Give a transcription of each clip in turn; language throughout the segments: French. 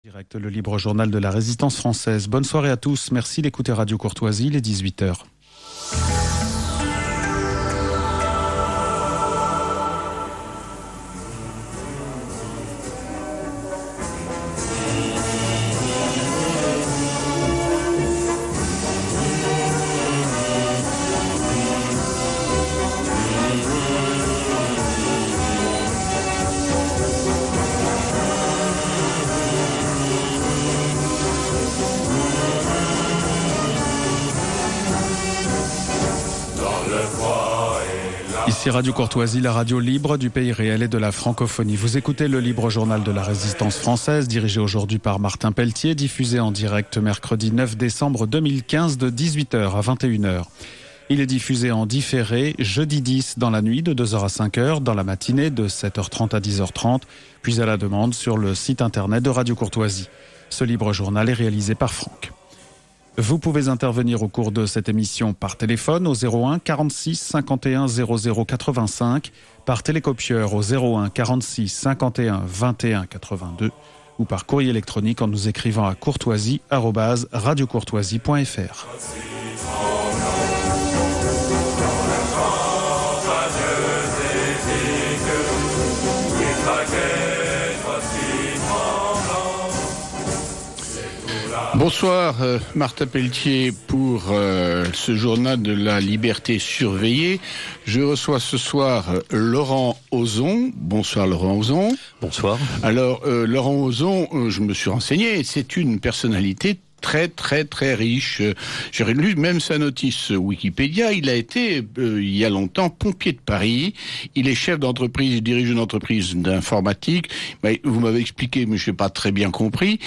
Direct, le libre journal de la Résistance française. Bonne soirée à tous. Merci d'écouter Radio Courtoisie, il est 18h. Ici Radio Courtoisie, la radio libre du pays réel et de la francophonie. Vous écoutez le libre journal de la Résistance française, dirigé aujourd'hui par Martin Pelletier, diffusé en direct mercredi 9 décembre 2015 de 18h à 21h. Il est diffusé en différé jeudi 10 dans la nuit de 2h à 5h, dans la matinée de 7h30 à 10h30, puis à la demande sur le site internet de Radio Courtoisie. Ce libre journal est réalisé par Franck. Vous pouvez intervenir au cours de cette émission par téléphone au 01 46 51 00 85, par télécopieur au 01 46 51 21 82 ou par courrier électronique en nous écrivant à courtoisie@radiocourtoisie.fr. Bonsoir, Martin Pelletier pour ce journal de la liberté surveillée. Je reçois ce soir Laurent Ozon. Bonsoir Laurent Ozon. Bonsoir. Alors Laurent Ozon, je me suis renseigné, c'est une personnalité très riche. J'ai lu même sa notice Wikipédia. Il a été, il y a longtemps, pompier de Paris. Il est chef d'entreprise, il dirige une entreprise d'informatique. Vous m'avez expliqué, mais je n'ai pas très bien compris.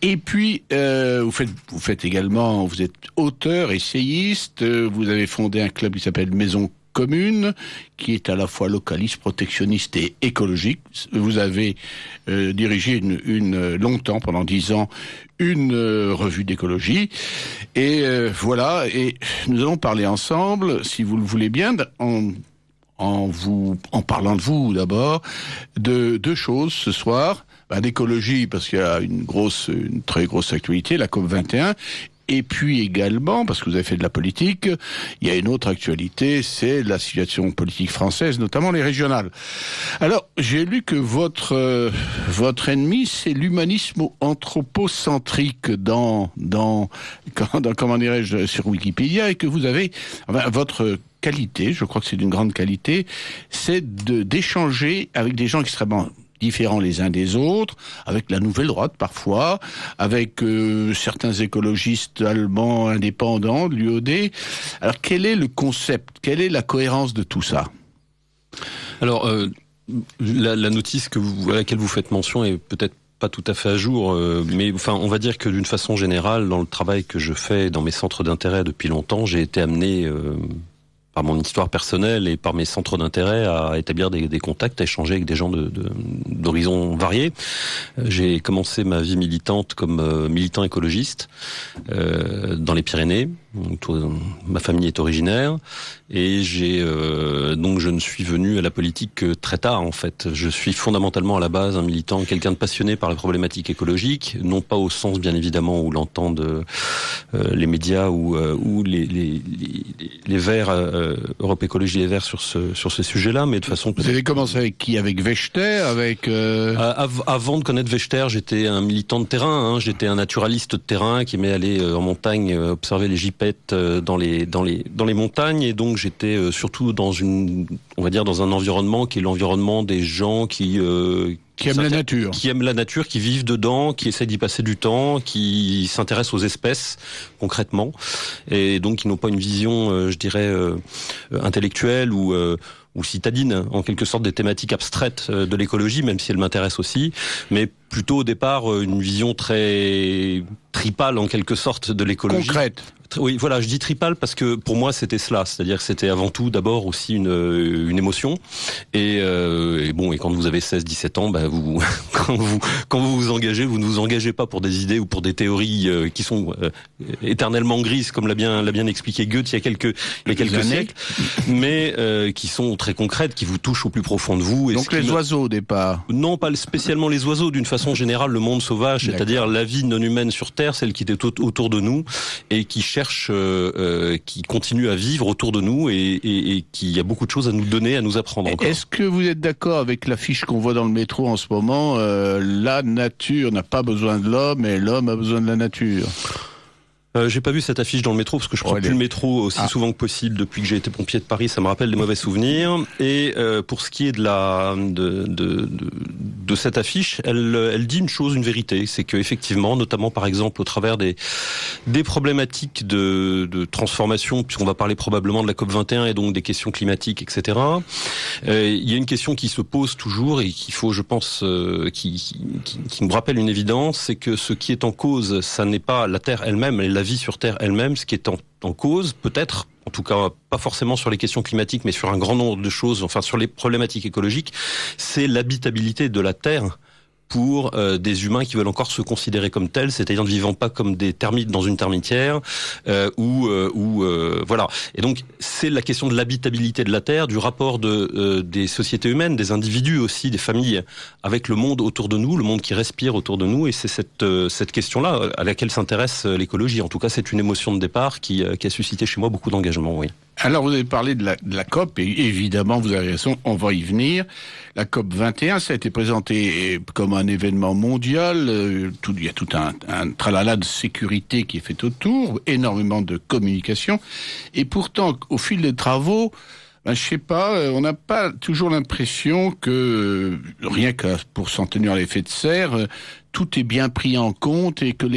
Et puis, vous faites également, vous êtes auteur, essayiste. Vous avez fondé un club qui s'appelle Maison Commune, qui est à la fois localiste, protectionniste et écologique. Vous avez dirigé longtemps, pendant 10 ans, une revue d'écologie. Et voilà, et nous allons parler ensemble, si vous le voulez bien, en parlant de vous d'abord, de deux choses ce soir. D'écologie, parce qu'il y a une très grosse actualité, la COP21, et puis également, parce que vous avez fait de la politique, il y a une autre actualité, c'est la situation politique française, notamment les régionales. Alors, j'ai lu que votre ennemi, c'est l'humanisme anthropocentrique comment dirais-je, sur Wikipédia, et que vous avez, votre qualité, je crois que c'est d'une grande qualité, c'est d'échanger avec des gens extrêmement différents les uns des autres, avec la nouvelle droite parfois, avec certains écologistes allemands indépendants de l'UOD. Alors quel est le concept, quelle est la cohérence de tout ça ? Alors, la notice à laquelle vous faites mention est peut-être pas tout à fait à jour, mais enfin, on va dire que d'une façon générale, dans le travail que je fais dans mes centres d'intérêt depuis longtemps, j'ai été amené par mon histoire personnelle et par mes centres d'intérêt à établir des contacts, à échanger avec des gens d'horizons variés. J'ai commencé ma vie militante comme militant écologiste dans les Pyrénées, dont ma famille est originaire, et donc je ne suis venu à la politique que très tard en fait. Je suis fondamentalement à la base un militant, quelqu'un de passionné par les problématiques écologiques, non pas au sens bien évidemment où l'entendent les médias ou les Verts, Europe Écologie Les Verts sur ce sujet-là, mais de façon... Vous avez commencé avec qui ? Avec Vechter ? Avant de connaître Vechter, j'étais un militant de terrain, j'étais un naturaliste de terrain qui aimait aller en montagne observer les gypaètes dans les montagnes, et donc j'étais surtout dans un environnement qui est l'environnement des gens qui aiment la nature. Qui aiment la nature, qui vivent dedans, qui essaient d'y passer du temps, qui s'intéressent aux espèces, concrètement, et donc qui n'ont pas une vision, intellectuelle ou citadine, en quelque sorte, des thématiques abstraites de l'écologie, même si elles m'intéressent aussi, mais plutôt au départ une vision très tripale, en quelque sorte, de l'écologie. Oui, voilà, je dis tripale parce que pour moi c'était cela, c'est-à-dire que c'était avant tout d'abord aussi une émotion et quand vous avez 16-17 ans, vous quand vous vous engagez, vous ne vous engagez pas pour des idées ou pour des théories qui sont éternellement grises, comme l'a bien expliqué Goethe il y a quelques siècles, mais qui sont très concrètes, qui vous touchent au plus profond de vous. Et donc les oiseaux au départ? Non, pas spécialement les oiseaux, d'une façon générale le monde sauvage, c'est-à-dire la vie non humaine sur Terre, celle qui est autour de nous et qui cherche, qui continue à vivre autour de nous et qui a beaucoup de choses à nous donner, à nous apprendre encore. Est-ce que vous êtes d'accord avec l'affiche qu'on voit dans le métro en ce moment, la nature n'a pas besoin de l'homme et l'homme a besoin de la nature? J'ai pas vu cette affiche dans le métro parce que je prends plus le métro aussi souvent que possible depuis que j'ai été pompier de Paris. Ça me rappelle des mauvais souvenirs. Et pour ce qui est de cette affiche, elle dit une vérité, c'est que effectivement, notamment par exemple au travers des problématiques de transformation, puisqu'on va parler probablement de la COP21 et donc des questions climatiques, etc. Il y a une question qui se pose toujours et qu'il faut, je pense, qui me rappelle une évidence, c'est que ce qui est en cause, ça n'est pas la Terre elle-même, mais la vie sur Terre elle-même. Ce qui est en cause, peut-être, en tout cas pas forcément sur les questions climatiques, mais sur un grand nombre de choses, enfin sur les problématiques écologiques, c'est l'habitabilité de la Terre pour des humains qui veulent encore se considérer comme tels, c'est-à-dire ne vivant pas comme des termites dans une termitière, voilà. Et donc c'est la question de l'habitabilité de la Terre, du rapport des sociétés humaines, des individus aussi, des familles, avec le monde autour de nous, le monde qui respire autour de nous, et c'est cette question-là à laquelle s'intéresse l'écologie. En tout cas, c'est une émotion de départ qui a suscité chez moi beaucoup d'engagement, oui. Alors, vous avez parlé de la COP, et évidemment, vous avez raison, on va y venir. La COP 21, ça a été présenté comme un événement mondial. Il y a tout un tralala de sécurité qui est fait autour, énormément de communication. Et pourtant, au fil des travaux, je sais pas, on n'a pas toujours l'impression que, rien que pour s'en tenir à l'effet de serre, tout est bien pris en compte et que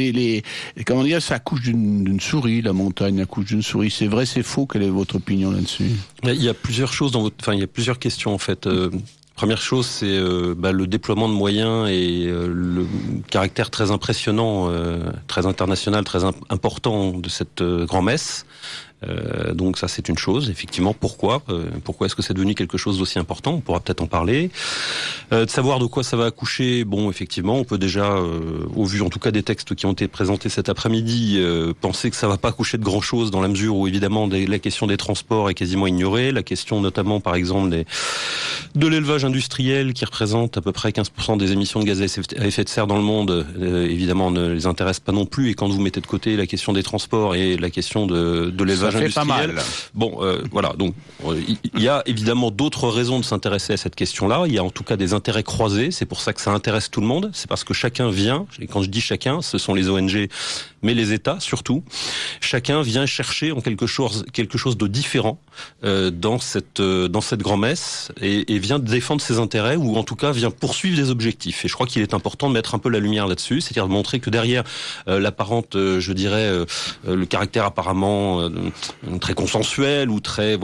comment dire, ça accouche d'une souris, la montagne accouche d'une souris. C'est vrai, c'est faux? Quelle est votre opinion là-dessus? Il y a plusieurs choses il y a plusieurs questions en fait. Première chose, c'est le déploiement de moyens et le caractère très impressionnant, très international, très important de cette grand-messe. Donc ça, c'est une chose. Effectivement, pourquoi est-ce que c'est devenu quelque chose d'aussi important? On pourra peut-être en parler. De savoir de quoi ça va accoucher. Bon, effectivement, on peut déjà, au vu en tout cas des textes qui ont été présentés cet après-midi, penser que ça va pas accoucher de grand-chose dans la mesure où évidemment la question des transports est quasiment ignorée. La question notamment, par exemple, de l'élevage industriel qui représente à peu près 15% des émissions de gaz à effet de serre dans le monde, évidemment ne les intéresse pas non plus. Et quand vous mettez de côté la question des transports et la question de l'élevage industriel, pas mal. Bon, voilà. Donc, il y a évidemment d'autres raisons de s'intéresser à cette question-là. Il y a en tout cas des intérêts croisés. C'est pour ça que ça intéresse tout le monde. C'est parce que chacun vient. Et quand je dis chacun, ce sont les ONG, mais les États surtout. Chacun vient chercher en quelque chose de différent dans cette grand-messe et vient défendre ses intérêts ou en tout cas vient poursuivre des objectifs. Et je crois qu'il est important de mettre un peu la lumière là-dessus, c'est-à-dire de montrer que derrière l'apparente, je dirais, le caractère apparemment très consensuel ou très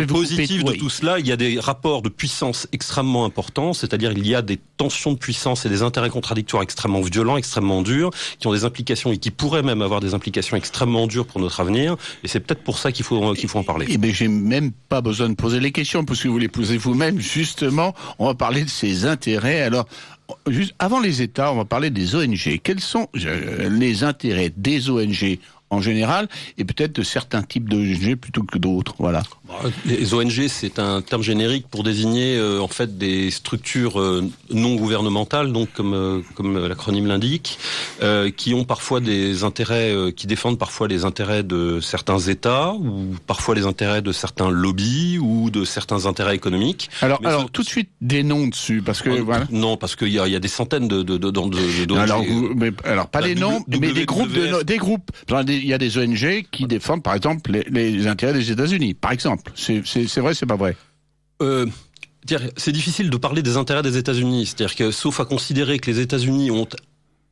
positif de tout cela, il y a des rapports de puissance extrêmement importants, c'est-à-dire il y a des tensions de puissance et des intérêts contradictoires extrêmement violents, extrêmement durs, qui ont des implications et qui pourraient même avoir des implications extrêmement dures pour notre avenir, et c'est peut-être pour ça qu'il faut en parler. Eh bien, j'ai même pas besoin de poser les questions, parce que vous les posez vous-même, justement, on va parler de ces intérêts. Alors, juste avant les États, on va parler des ONG. Quels sont les intérêts des ONG en général, et peut-être de certains types d'ONG plutôt que d'autres, voilà. Les ONG, c'est un terme générique pour désigner en fait des structures non gouvernementales, donc comme l'acronyme l'indique, qui ont parfois des intérêts, qui défendent parfois les intérêts de certains États ou parfois les intérêts de certains lobbies ou de certains intérêts économiques. Alors tout de suite des noms dessus, parce que voilà. Non, parce qu'il y a des centaines d'ONG. Alors pas les noms, mais des groupes il y a des ONG qui défendent, par exemple, les intérêts des États-Unis, par exemple. C'est vrai, c'est pas vrai? C'est difficile de parler des intérêts des États-Unis. C'est-à-dire que, sauf à considérer que les États-Unis ont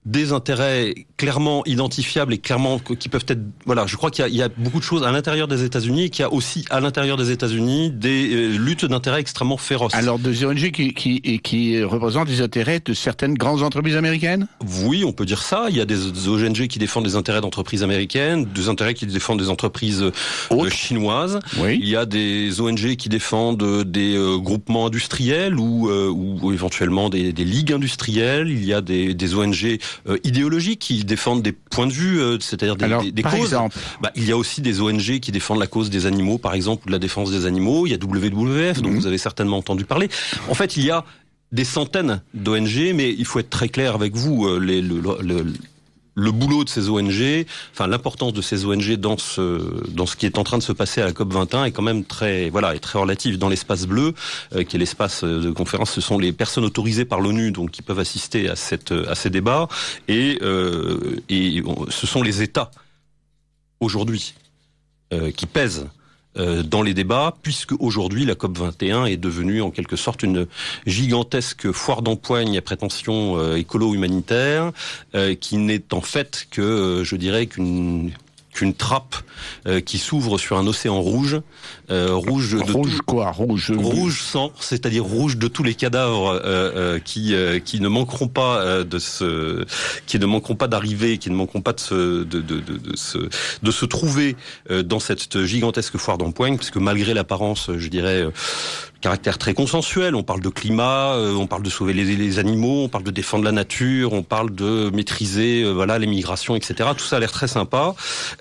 des intérêts clairement identifiables et clairement qui peuvent être... Voilà, je crois qu'il y a beaucoup de choses à l'intérieur des États-Unis et qu'il y a aussi à l'intérieur des États-Unis des luttes d'intérêts extrêmement féroces. Alors, des ONG qui représentent les intérêts de certaines grandes entreprises américaines ? Oui, on peut dire ça. Il y a des ONG qui défendent les intérêts d'entreprises américaines, des intérêts qui défendent des entreprises chinoises. Oui. Il y a des ONG qui défendent des groupements industriels ou éventuellement des ligues industrielles. Il y a des ONG idéologiques qui défendent des points de vue, c'est-à-dire des par causes. Exemple. Il y a aussi des ONG qui défendent la cause des animaux, par exemple, ou de la défense des animaux. Il y a WWF, dont vous avez certainement entendu parler. En fait, il y a des centaines d'ONG, mais il faut être très clair avec vous. Le boulot de ces ONG, enfin l'importance de ces ONG dans ce qui est en train de se passer à la COP21 est quand même très relative. Dans l'espace bleu, qui est l'espace de conférence, ce sont les personnes autorisées par l'ONU, donc qui peuvent assister à ces débats, et ce sont les États aujourd'hui qui pèsent dans les débats, puisque aujourd'hui la COP21 est devenue en quelque sorte une gigantesque foire d'empoigne à prétention écolo-humanitaire, qui n'est en fait que, je dirais, qu'une trappe qui s'ouvre sur un océan rouge, rouge sang, c'est-à-dire rouge de tous les cadavres qui ne manqueront pas d'arriver, qui ne manqueront pas de se trouver dans cette gigantesque foire d'empoigne, puisque malgré l'apparence, je dirais, caractère très consensuel, on parle de climat, on parle de sauver les animaux, on parle de défendre la nature, on parle de maîtriser les migrations, etc. Tout ça a l'air très sympa.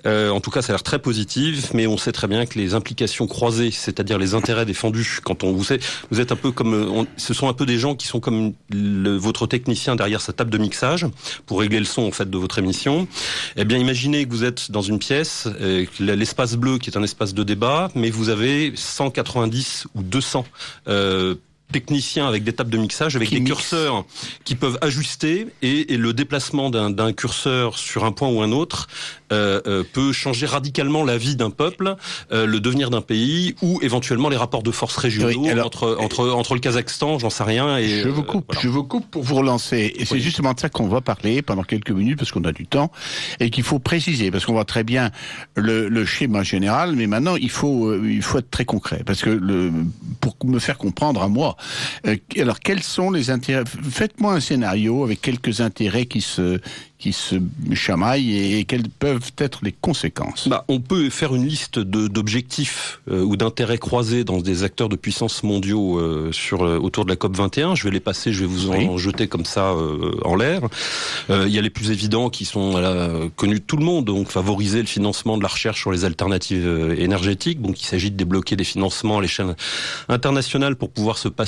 En tout cas, ça a l'air très positif, mais on sait très bien que les implications croisées, c'est-à-dire les intérêts défendus, quand vous êtes un peu comme, ce sont un peu des gens qui sont comme votre technicien derrière sa table de mixage pour régler le son en fait de votre émission. Eh bien, imaginez que vous êtes dans une pièce, l'espace bleu qui est un espace de débat, mais vous avez 190 ou 200 techniciens avec des tables de mixage, avec des curseurs qui peuvent ajuster et le déplacement d'un curseur sur un point ou un autre peut changer radicalement la vie d'un peuple, le devenir d'un pays ou éventuellement les rapports de force régionaux entre le Kazakhstan, j'en sais rien. Et je vous coupe pour vous relancer. Et c'est justement de ça qu'on va parler pendant quelques minutes parce qu'on a du temps et qu'il faut préciser parce qu'on voit très bien le schéma général, mais maintenant il faut être très concret parce que pour me faire comprendre à moi. Alors, quels sont les intérêts ? Faites-moi un scénario avec quelques intérêts qui se chamaillent et quelles peuvent être les conséquences. On peut faire une liste d'objectifs ou d'intérêts croisés dans des acteurs de puissance mondiaux autour de la COP21. Je vais les passer, je vais vous en jeter comme ça en l'air. Il y a les plus évidents qui sont connus de tout le monde, donc favoriser le financement de la recherche sur les alternatives énergétiques. Donc il s'agit de débloquer des financements à l'échelle internationale pour pouvoir se passer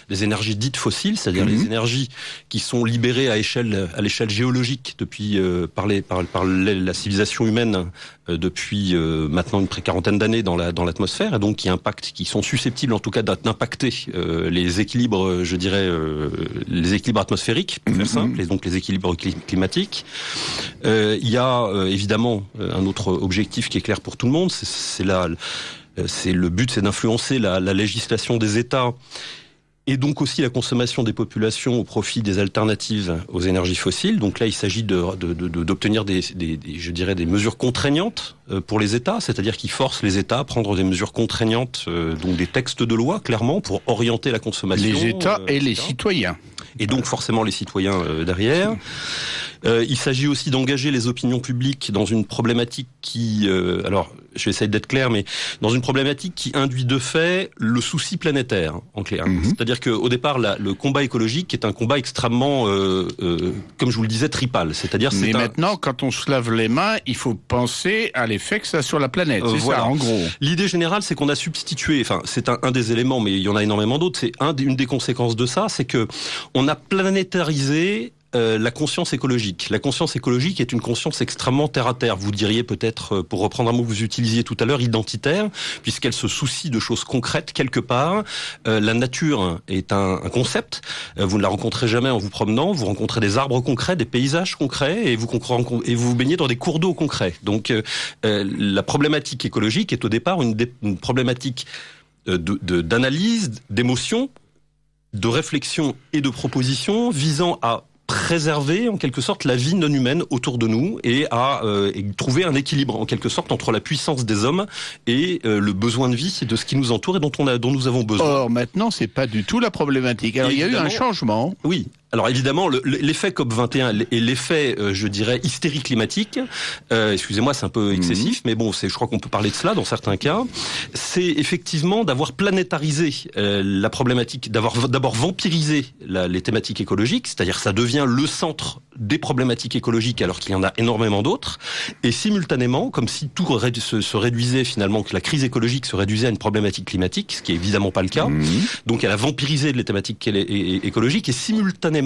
des énergies dites fossiles, c'est-à-dire les énergies qui sont libérées à l'échelle géologique depuis par la civilisation humaine depuis maintenant une quarantaine d'années dans l'atmosphère, et donc qui sont susceptibles en tout cas d'impacter les équilibres, je dirais, les équilibres atmosphériques, pour faire simple, et donc les équilibres climatiques. Il y a évidemment un autre objectif qui est clair pour tout le monde, c'est le but, c'est d'influencer la législation des États. Et donc aussi la consommation des populations au profit des alternatives aux énergies fossiles. Donc là, il s'agit d'obtenir je dirais des mesures contraignantes pour les États, c'est-à-dire qui forcent les États à prendre des mesures contraignantes, donc des textes de loi, clairement, pour orienter la consommation. Les États et les citoyens. Et donc forcément les citoyens derrière. Il s'agit aussi d'engager les opinions publiques dans une problématique qui, alors je vais essayer d'être clair, mais dans une problématique qui induit de fait le souci planétaire, en clair. C'est-à-dire qu'au départ, le combat écologique est un combat extrêmement, comme je vous le disais, tripal. C'est-à-dire, mais maintenant, quand on se lave les mains, il faut penser à l'effet que ça a sur la planète. C'est ça, en gros. L'idée générale, c'est qu'on a substitué, enfin, c'est un des éléments, mais il y en a énormément d'autres. C'est une des conséquences de ça, c'est que on a planétarisé la conscience écologique. La conscience écologique est une conscience extrêmement terre-à-terre. Vous diriez peut-être, pour reprendre un mot que vous utilisiez tout à l'heure, identitaire, puisqu'elle se soucie de choses concrètes quelque part. La nature est un concept. Vous ne la rencontrez jamais en vous promenant. Vous rencontrez des arbres concrets, des paysages concrets, et vous vous baignez dans des cours d'eau concrets. Donc, la problématique écologique est au départ une problématique d'analyse, d'émotion, de réflexion et de proposition visant à préserver en quelque sorte la vie non humaine autour de nous et à trouver un équilibre en quelque sorte entre la puissance des hommes et le besoin de vie de ce qui nous entoure et dont nous avons besoin. Or maintenant, c'est pas du tout la problématique. Alors il y a eu un changement. Oui. Alors évidemment, l'effet COP21 et l'effet, je dirais, hystérie climatique, excusez-moi, c'est un peu excessif, mais bon, je crois qu'on peut parler de cela dans certains cas, c'est effectivement d'avoir planétarisé la problématique, d'avoir d'abord vampirisé les thématiques écologiques, c'est-à-dire ça devient le centre des problématiques écologiques alors qu'il y en a énormément d'autres, et simultanément, comme si tout se réduisait finalement, que la crise écologique se réduisait à une problématique climatique, ce qui est évidemment pas le cas, donc elle a vampirisé les thématiques écologiques, et simultanément,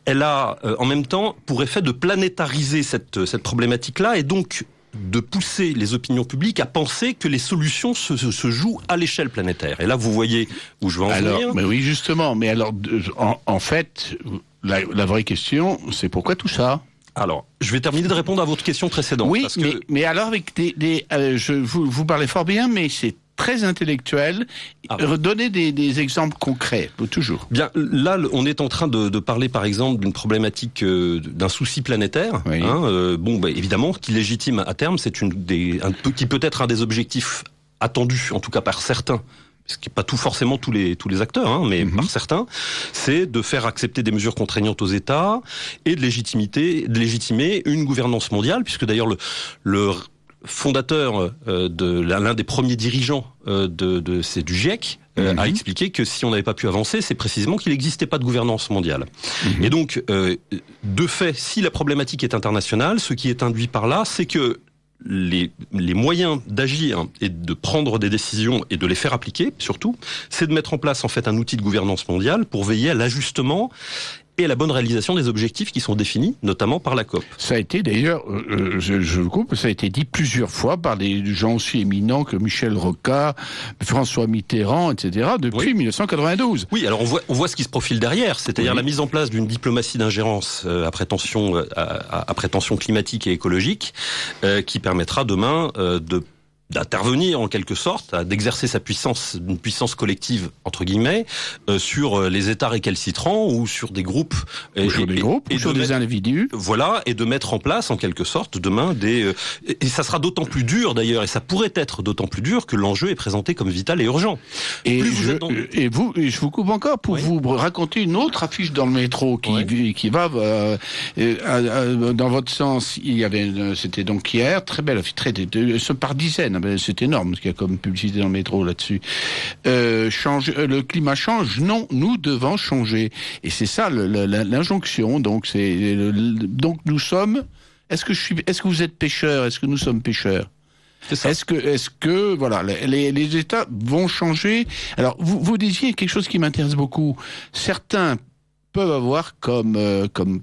elle a en même temps pour effet de planétariser cette problématique-là et donc de pousser les opinions publiques à penser que les solutions se jouent à l'échelle planétaire. Et là, vous voyez où je veux en venir. Mais oui, justement. Mais alors, en fait, la vraie question, c'est pourquoi tout ça ? Alors, je vais terminer de répondre à votre question précédente. Oui, parce mais alors avec vous parlez fort bien, mais c'est très intellectuel. Redonnez des exemples concrets, toujours. Bien, là, on est en train de parler, par exemple, d'une problématique, d'un souci planétaire. Oui. Évidemment, qui légitime à terme, c'est qui peut être un des objectifs attendus, en tout cas par certains. Ce qui n'est pas forcément tous les acteurs, mais par certains, c'est de faire accepter des mesures contraignantes aux États et de légitimer une gouvernance mondiale, puisque d'ailleurs le fondateur l'un des premiers dirigeants c'est du GIEC a expliqué que si on n'avait pas pu avancer, c'est précisément qu'il n'existait pas de gouvernance mondiale. Et donc, de fait, si la problématique est internationale, ce qui est induit par là, c'est que les moyens d'agir et de prendre des décisions et de les faire appliquer, surtout, c'est de mettre en place en fait un outil de gouvernance mondiale pour veiller à l'ajustement et à la bonne réalisation des objectifs qui sont définis, notamment par la COP. Ça a été d'ailleurs, je coupe, ça a été dit plusieurs fois par des gens aussi éminents que Michel Rocard, François Mitterrand, etc., depuis 1992. Oui, alors on voit ce qui se profile derrière, c'est-à-dire la mise en place d'une diplomatie d'ingérence à prétention climatique et écologique, qui permettra demain d'intervenir en quelque sorte, d'exercer une puissance collective entre guillemets sur les États récalcitrants ou sur des groupes ou sur des individus. Voilà, et de mettre en place en quelque sorte demain et ça sera d'autant plus dur d'ailleurs, et ça pourrait être d'autant plus dur que l'enjeu est présenté comme vital et urgent. Et je vous coupe encore pour vous raconter une autre affiche dans le métro qui va dans votre sens. C'était donc hier, très belle affiche, par dizaines. C'est énorme ce qu'il y a comme publicité dans le métro là-dessus. Le climat change, non, nous devons changer. Et c'est ça l'injonction. Donc nous sommes. Est-ce que vous êtes pêcheurs ? Est-ce que nous sommes pêcheurs ? Est-ce que voilà, les États vont changer ? Alors vous disiez quelque chose qui m'intéresse beaucoup. Certains peuvent avoir comme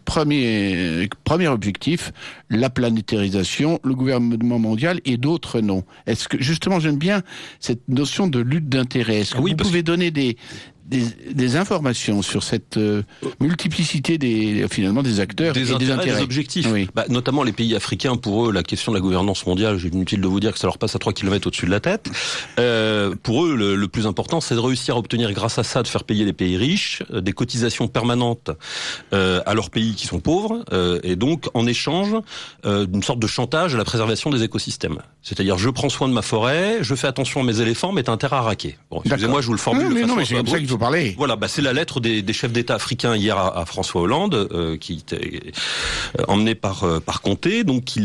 premier objectif la planétarisation, le gouvernement mondial, et d'autres non. Est-ce que justement, j'aime bien cette notion de lutte d'intérêt. Est-ce que vous pouvez donner des informations sur cette multiplicité des acteurs et des intérêts, des objectifs. Notamment les pays africains, pour eux, la question de la gouvernance mondiale, j'ai inutile de vous dire que ça leur passe à 3 km au-dessus de la tête. Pour eux, le plus important, c'est de réussir à obtenir, grâce à ça, de faire payer les pays riches, des cotisations permanentes à leurs pays qui sont pauvres, et donc, en échange, d'une sorte de chantage à la préservation des écosystèmes. C'est-à-dire, je prends soin de ma forêt, je fais attention à mes éléphants, mais t'as intérêt à raquer. Bon, excusez-moi, je vous le formule de façon c'est comme ça qu'il faut parler. Voilà, c'est la lettre des chefs d'État africains hier à François Hollande, qui était emmené par Conté, donc qui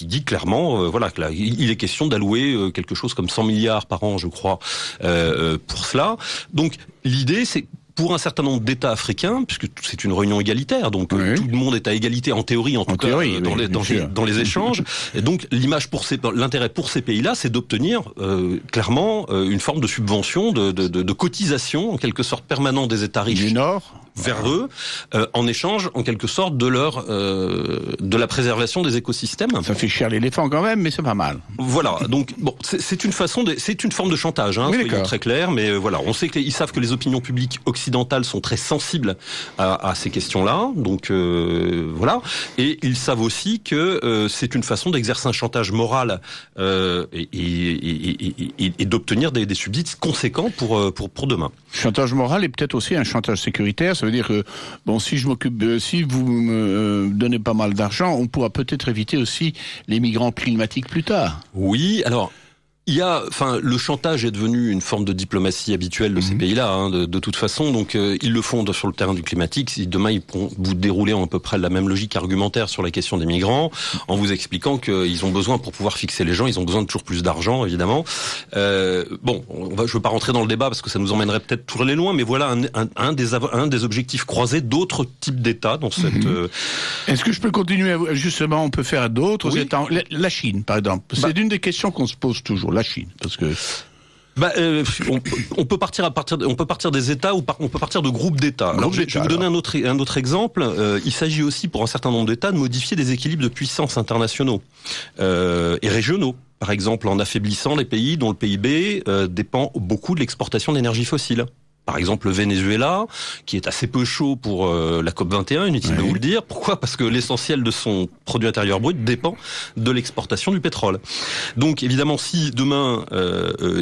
dit clairement, que là, il est question d'allouer quelque chose comme 100 milliards par an, je crois, pour cela. Donc l'idée, c'est pour un certain nombre d'États africains, puisque c'est une réunion égalitaire, donc tout le monde est à égalité en théorie, dans les échanges. Et donc l'intérêt pour ces pays-là, c'est d'obtenir clairement une forme de subvention, de cotisation en quelque sorte permanente des États riches du Nord vers eux, en échange en quelque sorte de la préservation des écosystèmes. Ça fait cher l'éléphant quand même, mais c'est pas mal. Voilà, donc c'est une forme de chantage, soyons très clairs, mais voilà, on sait qu'ils savent que les opinions publiques occidentales sont très sensibles à ces questions-là, donc voilà, et ils savent aussi que c'est une façon d'exercer un chantage moral et d'obtenir des subsides conséquents pour demain. Chantage moral et peut-être aussi un chantage sécuritaire. Ça veut dire que, bon, si vous me donnez pas mal d'argent, on pourra peut-être éviter aussi les migrants climatiques plus tard. Oui, alors... le chantage est devenu une forme de diplomatie habituelle de ces pays-là, de toute façon. Donc, ils le font sur le terrain du climatique. Si demain, ils pourront vous dérouler à peu près la même logique argumentaire sur la question des migrants, en vous expliquant qu'ils ont besoin, pour pouvoir fixer les gens, ils ont besoin de toujours plus d'argent, évidemment. Je veux pas rentrer dans le débat parce que ça nous emmènerait peut-être tout aller loin, mais voilà un des objectifs croisés d'autres types d'États dans cette. Est-ce que je peux continuer justement, on peut faire d'autres États, la Chine, par exemple. C'est une des questions qu'on se pose toujours. La Chine, parce que on peut partir des États ou on peut partir de groupes d'États. Alors, je vais vous donner un autre exemple. Il s'agit aussi pour un certain nombre d'États de modifier des équilibres de puissance internationaux et régionaux. Par exemple, en affaiblissant les pays dont le PIB dépend beaucoup de l'exportation d'énergie fossile. Par exemple, le Venezuela, qui est assez peu chaud pour la COP21, inutile de vous le dire. Pourquoi ? Parce que l'essentiel de son produit intérieur brut dépend de l'exportation du pétrole. Donc, évidemment, si demain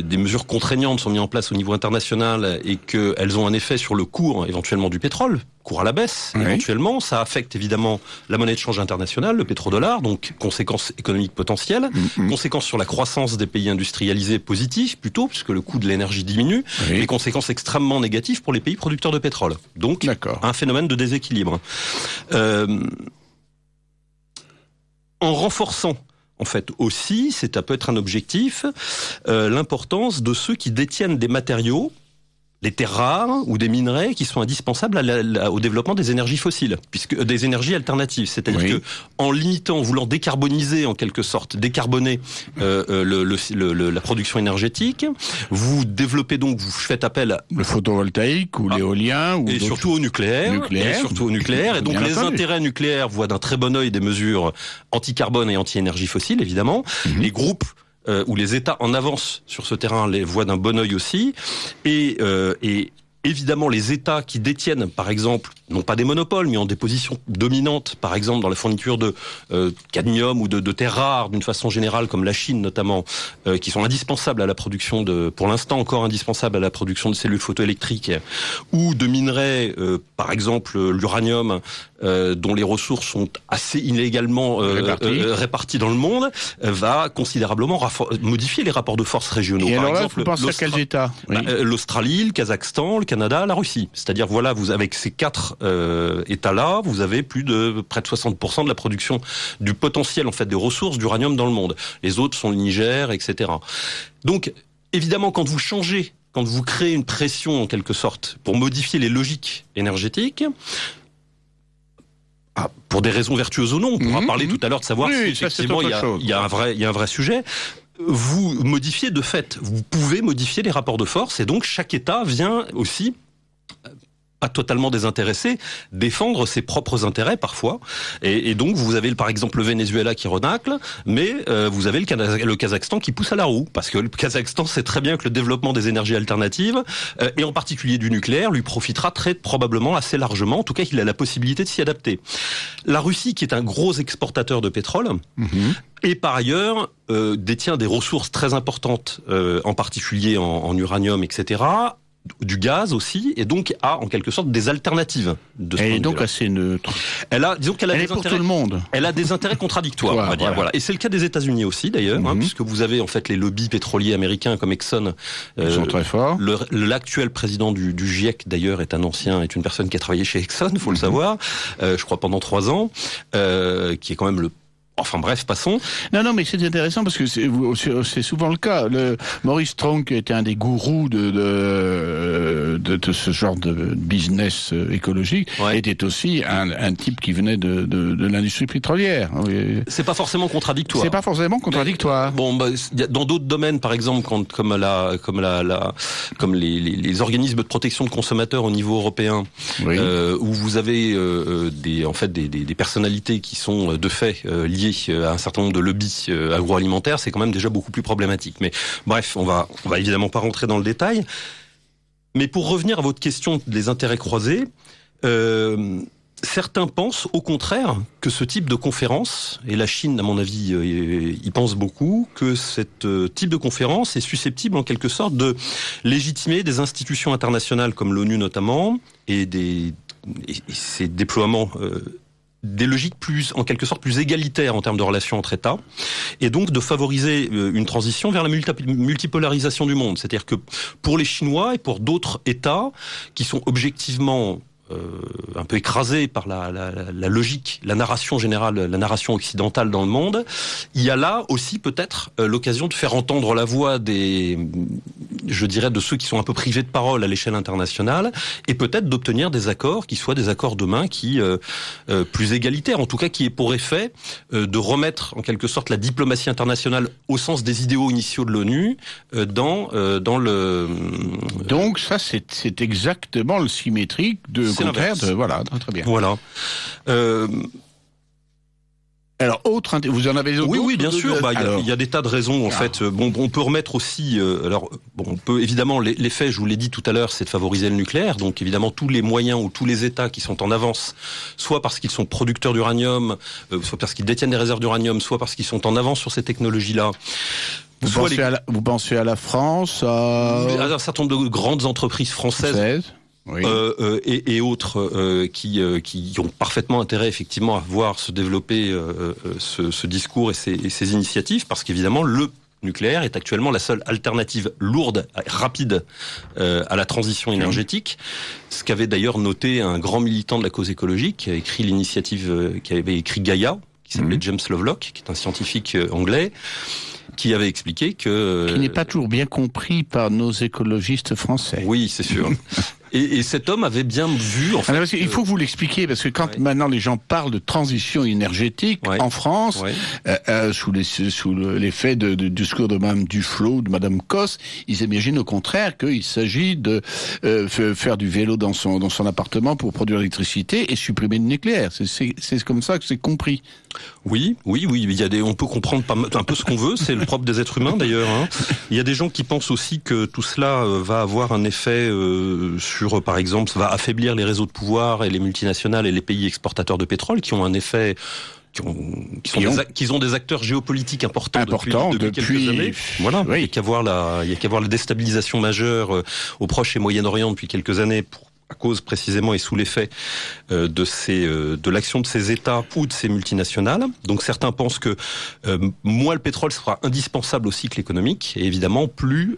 des mesures contraignantes sont mises en place au niveau international et qu'elles ont un effet sur le cours éventuellement du pétrole, cours à la baisse, éventuellement, ça affecte évidemment la monnaie de change internationale, le pétrodollar, donc conséquences économiques potentielles, conséquences sur la croissance des pays industrialisés positives plutôt, puisque le coût de l'énergie diminue, et conséquences extrêmement négatives pour les pays producteurs de pétrole. Donc, un phénomène de déséquilibre. En renforçant en fait aussi, ça peut être un objectif, l'importance de ceux qui détiennent des matériaux, les terres rares ou des minerais qui sont indispensables au développement des énergies fossiles, puisque des énergies alternatives. C'est-à-dire que en limitant, en voulant décarboniser en quelque sorte, décarboner la production énergétique, vous développez donc, vous faites appel le photovoltaïque ou l'éolien ou et surtout au nucléaire. Et donc les intérêts nucléaires voient d'un très bon œil des mesures anti-carbone et anti-énergie fossile, évidemment. Les groupes où les États en avance sur ce terrain les voient d'un bon œil aussi, et évidemment les États qui détiennent, par exemple, non pas des monopoles, mais ont des positions dominantes, par exemple dans la fourniture de cadmium ou de terres rares d'une façon générale, comme la Chine notamment, qui sont indispensables à la production pour l'instant encore indispensables à la production de cellules photoélectriques, ou de minerais, par exemple l'uranium, dont les ressources sont assez inégalement réparties dans le monde, va considérablement modifier les rapports de force régionaux. Et par alors là, exemple, vous pensez à quels États ? L'Australie, le Kazakhstan, le Canada, la Russie. C'est-à-dire, voilà, vous avec ces 4 États-là, vous avez près de 60% de la production du potentiel, en fait, des ressources d'uranium dans le monde. Les autres sont le Niger, etc. Donc, évidemment, quand vous créez une pression, en quelque sorte, pour modifier les logiques énergétiques, pour des raisons vertueuses ou non, on pourra parler tout à l'heure de savoir si effectivement il y a un vrai sujet. Vous modifiez de fait, vous pouvez modifier les rapports de force, et donc chaque État vient aussi, pas totalement désintéressé, défendre ses propres intérêts parfois. Et donc vous avez par exemple le Venezuela qui renacle, mais vous avez le Kazakhstan qui pousse à la roue, parce que le Kazakhstan sait très bien que le développement des énergies alternatives, et en particulier du nucléaire, lui profitera très probablement assez largement. En tout cas, il a la possibilité de s'y adapter. La Russie, qui est un gros exportateur de pétrole, et par ailleurs détient des ressources très importantes, en particulier en uranium, etc., du gaz aussi, et donc a en quelque sorte des alternatives de ce point de vue-là. Et donc assez neutre. Disons qu'elle a des intérêts pour tout le monde. Elle a des intérêts contradictoires, on va dire. Voilà. Et c'est le cas des États-Unis aussi d'ailleurs, puisque vous avez en fait les lobbies pétroliers américains comme Exxon. Ils sont très forts. L'actuel président du GIEC d'ailleurs est une personne qui a travaillé chez Exxon, faut le savoir, je crois pendant 3 ans, qui est quand même Enfin bref, passons. Non, mais c'est intéressant parce que c'est souvent le cas. Maurice Strong, qui était un des gourous de ce genre de business écologique, était aussi un type qui venait de l'industrie pétrolière. C'est pas forcément contradictoire. C'est pas forcément contradictoire. Mais, dans d'autres domaines, par exemple, comme les organismes de protection de consommateurs au niveau européen, où vous avez des personnalités qui sont de fait liées à un certain nombre de lobbies agroalimentaires, c'est quand même déjà beaucoup plus problématique. Mais bref, on va évidemment pas rentrer dans le détail. Mais pour revenir à votre question des intérêts croisés, certains pensent au contraire que ce type de conférence, et la Chine à mon avis y pense beaucoup, que ce type de conférence est susceptible en quelque sorte de légitimer des institutions internationales comme l'ONU notamment, et des ces déploiements des logiques en quelque sorte plus égalitaires en termes de relations entre États, et donc de favoriser une transition vers la multipolarisation du monde. C'est-à-dire que pour les Chinois et pour d'autres États qui sont objectivement un peu écrasé par la logique, la narration générale, la narration occidentale dans le monde, il y a là aussi peut-être l'occasion de faire entendre la voix de ceux qui sont un peu privés de parole à l'échelle internationale, et peut-être d'obtenir des accords qui soient des accords demain plus égalitaires, en tout cas qui aient pour effet de remettre en quelque sorte la diplomatie internationale au sens des idéaux initiaux de l'ONU dans le... Donc ça c'est exactement le symétrique voilà, très bien. Voilà. Alors, vous en avez d'autres? Oui, bien sûr. Il y a des tas de raisons, en fait. Bon, on peut remettre aussi, on peut évidemment, l'effet, je vous l'ai dit tout à l'heure, c'est de favoriser le nucléaire. Donc, évidemment, tous les moyens ou tous les États qui sont en avance, soit parce qu'ils sont producteurs d'uranium, soit parce qu'ils détiennent des réserves d'uranium, soit parce qu'ils sont en avance sur ces technologies-là. Vous pensez à la France, à un certain nombre de grandes entreprises françaises. Oui. Et autres qui ont parfaitement intérêt effectivement à voir se développer ce discours et ces initiatives, parce qu'évidemment le nucléaire est actuellement la seule alternative lourde, rapide à la transition énergétique. Ce qu'avait d'ailleurs noté un grand militant de la cause écologique qui a écrit l'initiative, qui avait écrit Gaia, qui s'appelait James Lovelock, qui est un scientifique anglais, qui avait expliqué que... Qui n'est pas toujours bien compris par nos écologistes français. Oui, c'est sûr. Et cet homme avait bien vu... En fait, parce qu'il faut que vous l'expliquiez, parce que quand maintenant les gens parlent de transition énergétique en France, sous l'effet du discours de Mme Duflot, de Mme Cosse, ils imaginent au contraire qu'il s'agit de faire du vélo dans son appartement pour produire l'électricité et supprimer le nucléaire. C'est comme ça que c'est compris. Oui. On peut comprendre un peu ce qu'on veut. C'est le propre des êtres humains d'ailleurs. Il y a des gens qui pensent aussi que tout cela va avoir un effet par exemple, ça va affaiblir les réseaux de pouvoir et les multinationales et les pays exportateurs de pétrole qui ont un effet... Qui ont des acteurs géopolitiques importants depuis quelques années. Voilà. Oui. Il y a qu'à voir la déstabilisation majeure au Proche et Moyen-Orient depuis quelques années à cause précisément et sous l'effet de l'action de ces États ou de ces multinationales. Donc certains pensent que moins le pétrole sera indispensable au cycle économique, et évidemment plus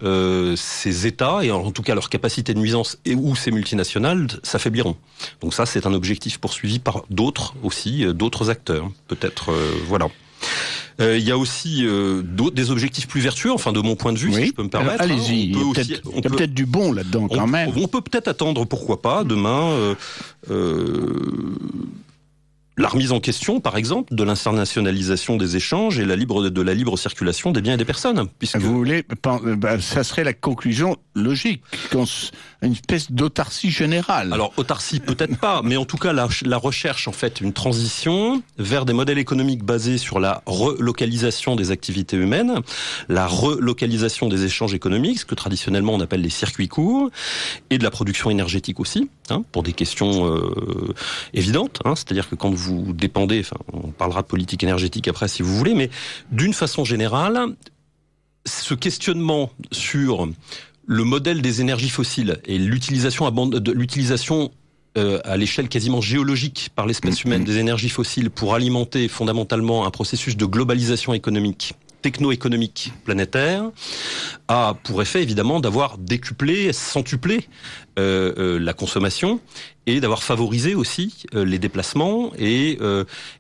ces États, et en tout cas leur capacité de nuisance ou ces multinationales, s'affaibliront. Donc ça, c'est un objectif poursuivi par d'autres aussi, d'autres acteurs. Peut-être, voilà. Il y a aussi des objectifs plus vertueux, enfin de mon point de vue, si je peux me permettre. Allez-y, il y a peut-être du bon là-dedans quand même. On peut peut-être attendre, pourquoi pas, demain... la remise en question, par exemple, de l'internationalisation des échanges et de la libre circulation des biens et des personnes. Puisque... Vous voulez, ça serait la conclusion logique, une espèce d'autarcie générale. Alors, autarcie peut-être pas, mais en tout cas, la recherche, en fait, une transition vers des modèles économiques basés sur la relocalisation des activités humaines, la relocalisation des échanges économiques, ce que traditionnellement on appelle les circuits courts, et de la production énergétique aussi, pour des questions évidentes, c'est-à-dire que quand vous dépendez, on parlera de politique énergétique après si vous voulez, mais d'une façon générale, ce questionnement sur le modèle des énergies fossiles et l'utilisation à l'échelle quasiment géologique par l'espèce humaine des énergies fossiles pour alimenter fondamentalement un processus de globalisation économique, techno-économique planétaire, a pour effet évidemment d'avoir décuplé, centuplé la consommation et d'avoir favorisé aussi les déplacements et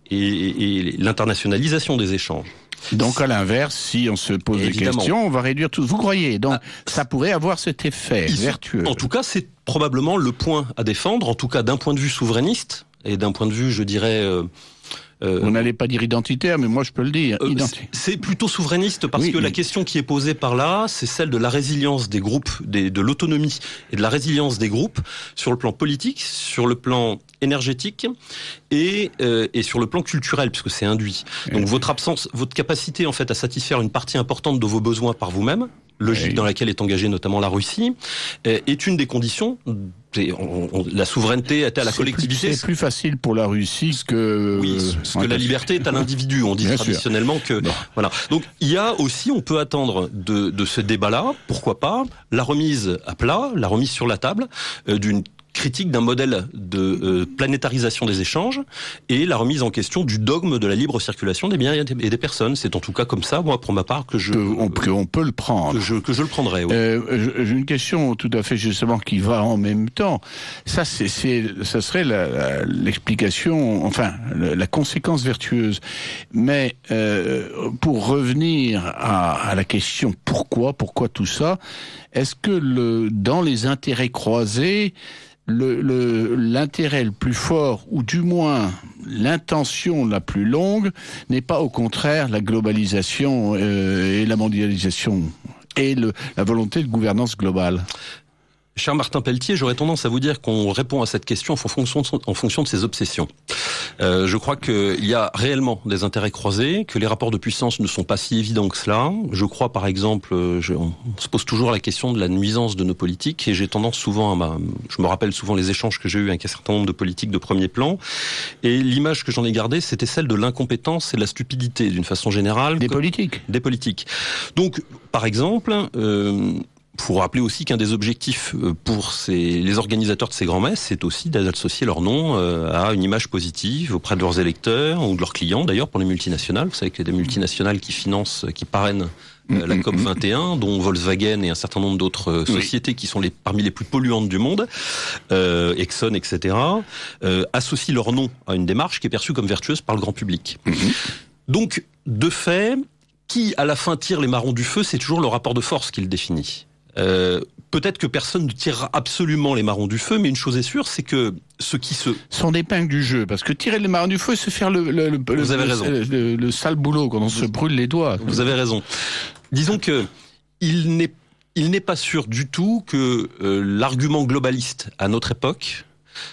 l'internationalisation des échanges. Donc à l'inverse, si on se pose des questions, on va réduire tout. Vous croyez? Donc ça pourrait avoir cet effet vertueux. En tout cas, c'est probablement le point à défendre, en tout cas d'un point de vue souverainiste et d'un point de vue, je dirais... Vous n'allez pas dire identitaire, mais moi je peux le dire. C'est plutôt souverainiste parce que la question qui est posée par là, c'est celle de la résilience des groupes, de l'autonomie et de la résilience des groupes sur le plan politique, sur le plan énergétique et sur le plan culturel, puisque c'est induit. Donc votre capacité en fait à satisfaire une partie importante de vos besoins par vous-même, logique dans laquelle est engagée notamment la Russie, est une des conditions. La souveraineté est à la collectivité. C'est plus facile pour la Russie que... Oui, parce que la liberté est à l'individu. On dit traditionnellement que... Voilà. Donc il y a aussi, on peut attendre de ce débat-là, pourquoi pas, la remise à plat, la remise sur la table d'une critique d'un modèle de planétarisation des échanges et la remise en question du dogme de la libre circulation des biens et des personnes. C'est en tout cas comme ça, moi, pour ma part, on peut le prendre. Que je le prendrai. Oui. J'ai une question tout à fait justement qui va en même temps. Ça, ça serait l'explication, enfin, la conséquence vertueuse. Mais pour revenir à la question pourquoi tout ça, est-ce que dans les intérêts croisés, l'intérêt le plus fort, ou du moins l'intention la plus longue, n'est pas au contraire la globalisation et la mondialisation et la volonté de gouvernance globale? Cher Martin Pelletier, j'aurais tendance à vous dire qu'on répond à cette question en fonction de ses obsessions. Je crois qu'il y a réellement des intérêts croisés, que les rapports de puissance ne sont pas si évidents que cela. Je crois par exemple, on se pose toujours la question de la nuisance de nos politiques, et j'ai tendance souvent je me rappelle souvent les échanges que j'ai eus avec un certain nombre de politiques de premier plan, et l'image que j'en ai gardée, c'était celle de l'incompétence et de la stupidité d'une façon générale. Des politiques. Donc, par exemple, faut rappeler aussi qu'un des objectifs pour les organisateurs de ces grands-messes, c'est aussi d'associer leur nom à une image positive auprès de leurs électeurs ou de leurs clients, d'ailleurs pour les multinationales. Vous savez qu'il y a des multinationales qui parrainent la COP 21, dont Volkswagen et un certain nombre d'autres sociétés qui sont parmi les plus polluantes du monde, Exxon, etc., associent leur nom à une démarche qui est perçue comme vertueuse par le grand public. Donc, de fait, qui à la fin tire les marrons du feu, c'est toujours le rapport de force qui le définit. Peut-être que personne ne tirera absolument les marrons du feu, mais une chose est sûre, c'est que ceux qui son épingle du jeu, parce que tirer les marrons du feu, c'est faire le sale boulot quand on se brûle les doigts. Vous avez raison. Disons que il n'est pas sûr du tout que l'argument globaliste à notre époque,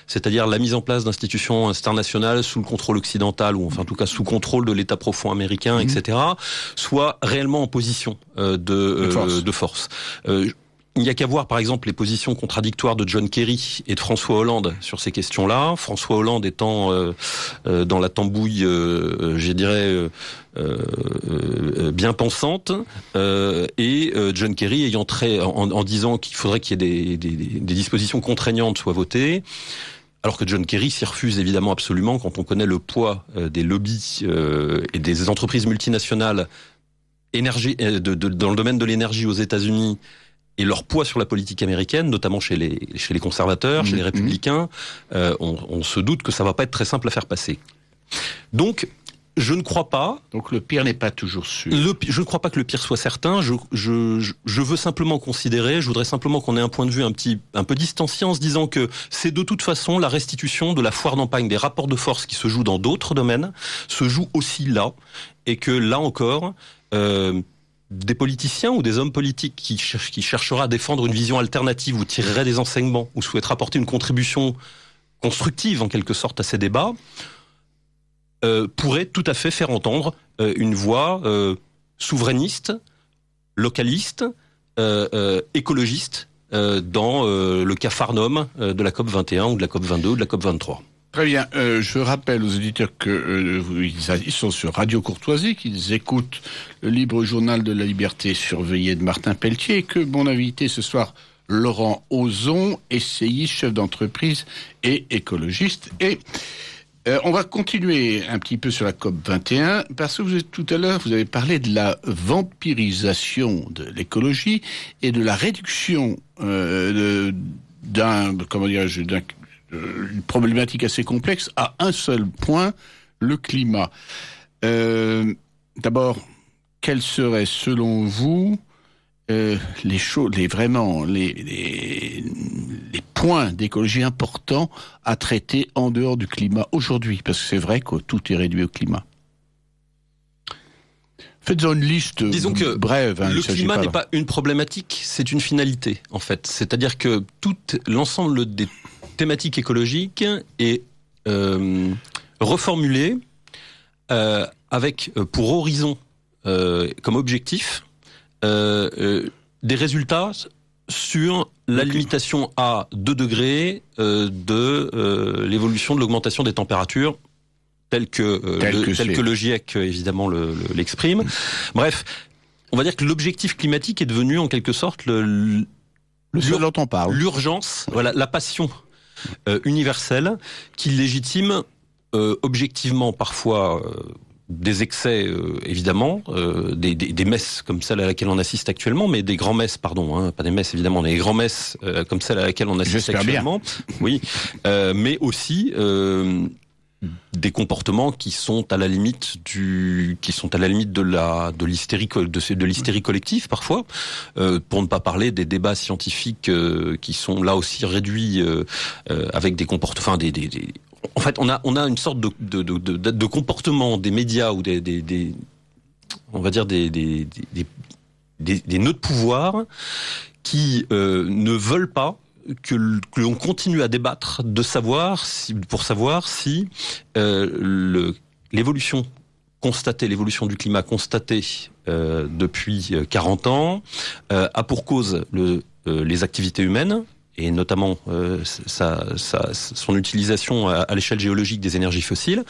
c'est-à-dire la mise en place d'institutions internationales sous le contrôle occidental, ou enfin en tout cas sous contrôle de l'État profond américain, etc., soit réellement en position de force. Il n'y a qu'à voir par exemple les positions contradictoires de John Kerry et de François Hollande sur ces questions-là. François Hollande étant dans la tambouille, je dirais, bien pensante, et John Kerry ayant en disant qu'il faudrait qu'il y ait des dispositions contraignantes soient votées. Alors que John Kerry s'y refuse évidemment absolument quand on connaît le poids des lobbies et des entreprises multinationales dans le domaine de l'énergie aux États-Unis, et leur poids sur la politique américaine, notamment chez les conservateurs, chez les républicains. On se doute que ça va pas être très simple à faire passer. Donc, je ne crois pas... Donc le pire n'est pas toujours sûr. Je ne crois pas que le pire soit certain. Je veux simplement considérer, je voudrais simplement qu'on ait un point de vue un peu distancié en se disant que c'est de toute façon la restitution de la foire d'Empagne, des rapports de force qui se jouent dans d'autres domaines, se jouent aussi là, et que là encore... des politiciens ou des hommes politiques qui cherchera à défendre une vision alternative ou tirerait des enseignements ou souhaiterait apporter une contribution constructive en quelque sorte à ces débats, pourraient tout à fait faire entendre une voix souverainiste, localiste, écologiste dans le capharnaüm de la COP 21 ou de la COP 22 ou de la COP 23. Très bien. Je rappelle aux auditeurs que ils sont sur Radio Courtoisie, qu'ils écoutent le libre journal de la liberté surveillé de Martin Pelletier, et que mon invité ce soir, Laurent Ozon, essayiste, chef d'entreprise et écologiste. Et on va continuer un petit peu sur la COP 21, parce que tout à l'heure, vous avez parlé de la vampirisation de l'écologie et de la réduction une problématique assez complexe à un seul point, le climat. D'abord, quels seraient selon vous les points d'écologie importants à traiter en dehors du climat aujourd'hui? Parce que c'est vrai que tout est réduit au climat. Faites-en une liste brève. Le climat n'est pas une problématique, c'est une finalité, en fait. C'est-à-dire que l'ensemble des thématique écologique est reformulée avec pour horizon, comme objectif, des résultats sur la limitation à 2 degrés de l'évolution de l'augmentation des températures, tel que le GIEC évidemment l'exprime. Bref, on va dire que l'objectif climatique est devenu en quelque sorte le seul dont on parle. L'urgence, voilà, la passion universelle qui légitime objectivement parfois des excès, évidemment, des messes comme celle à laquelle on assiste actuellement, mais des grands-messes, pardon, pas des messes évidemment, des grands-messes comme celle à laquelle on assiste J'espère actuellement. Bien. Oui, mais aussi des comportements qui sont à la limite de l'hystérie collective parfois, pour ne pas parler des débats scientifiques qui sont là aussi réduits avec des comportements, en fait, on a une sorte de comportement des médias ou on va dire des nœuds de pouvoir qui ne veulent pas que l'on continue à débattre pour savoir si l'évolution du climat constatée depuis 40 ans a pour cause les activités humaines, et notamment son utilisation à l'échelle géologique des énergies fossiles,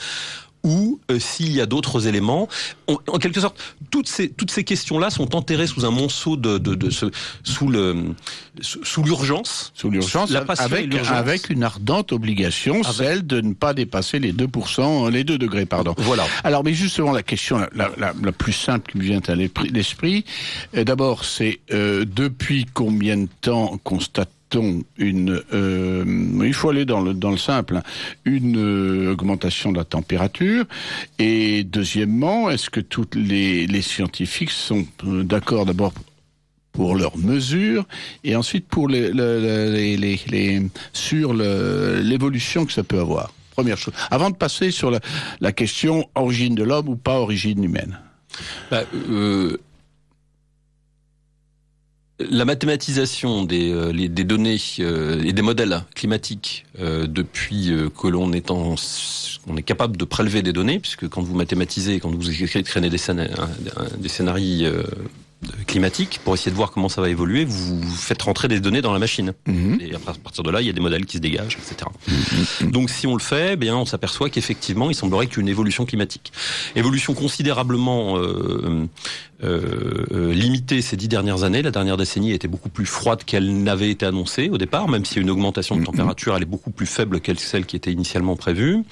ou s'il y a d'autres éléments. En quelque sorte, toutes ces questions-là sont enterrées sous un monceau sous l'urgence. Sous l'urgence, avec une ardente obligation, celle de ne pas dépasser les 2 degrés, pardon. Voilà. Alors, mais justement, la question la plus simple qui me vient à l'esprit, d'abord, c'est depuis combien de temps constate il faut aller dans le simple, une augmentation de la température, et deuxièmement, est-ce que tous les scientifiques sont d'accord d'abord pour leurs mesures et ensuite pour sur l'évolution que ça peut avoir? Première chose, avant de passer sur la question origine de l'homme ou pas origine humaine. La mathématisation des données et des modèles climatiques depuis que l'on est capable de prélever des données, puisque quand vous mathématisez, quand vous créez des scénarios climatique pour essayer de voir comment ça va évoluer, vous faites rentrer des données dans la machine. Et à partir de là, il y a des modèles qui se dégagent, etc. Donc si on le fait, bien on s'aperçoit qu'effectivement, il semblerait qu'il y ait une évolution climatique. Évolution considérablement limitée ces 10 dernières années. La dernière décennie était beaucoup plus froide qu'elle n'avait été annoncée au départ, même s'il y a une augmentation de température, elle est beaucoup plus faible que celle qui était initialement prévue.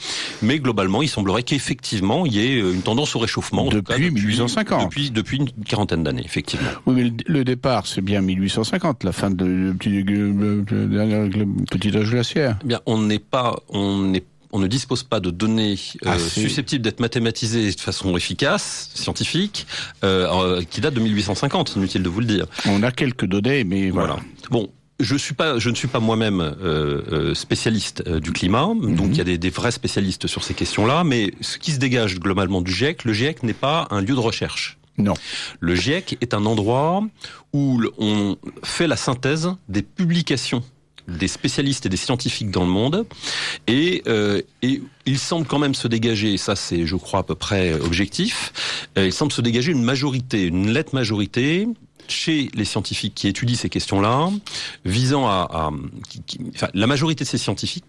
Mais globalement, il semblerait qu'effectivement, il y ait une tendance au réchauffement. Depuis 1850. Depuis une quarantaine d'années, effectivement. Oui, mais le départ, c'est bien 1850, la fin du petit âge glaciaire. Bien, on ne dispose pas de données susceptibles d'être mathématisées de façon efficace, scientifique, qui datent de 1850, inutile de vous le dire. On a quelques données, mais voilà. Bon. Je ne suis pas moi-même spécialiste du climat, donc il y a des vrais spécialistes sur ces questions-là, mais ce qui se dégage globalement du GIEC, le GIEC n'est pas un lieu de recherche. Non. Le GIEC est un endroit où on fait la synthèse des publications des spécialistes et des scientifiques dans le monde, et il semble quand même se dégager, et ça c'est je crois à peu près objectif, il semble se dégager une nette majorité chez les scientifiques qui étudient ces questions-là, visant la majorité de ces scientifiques,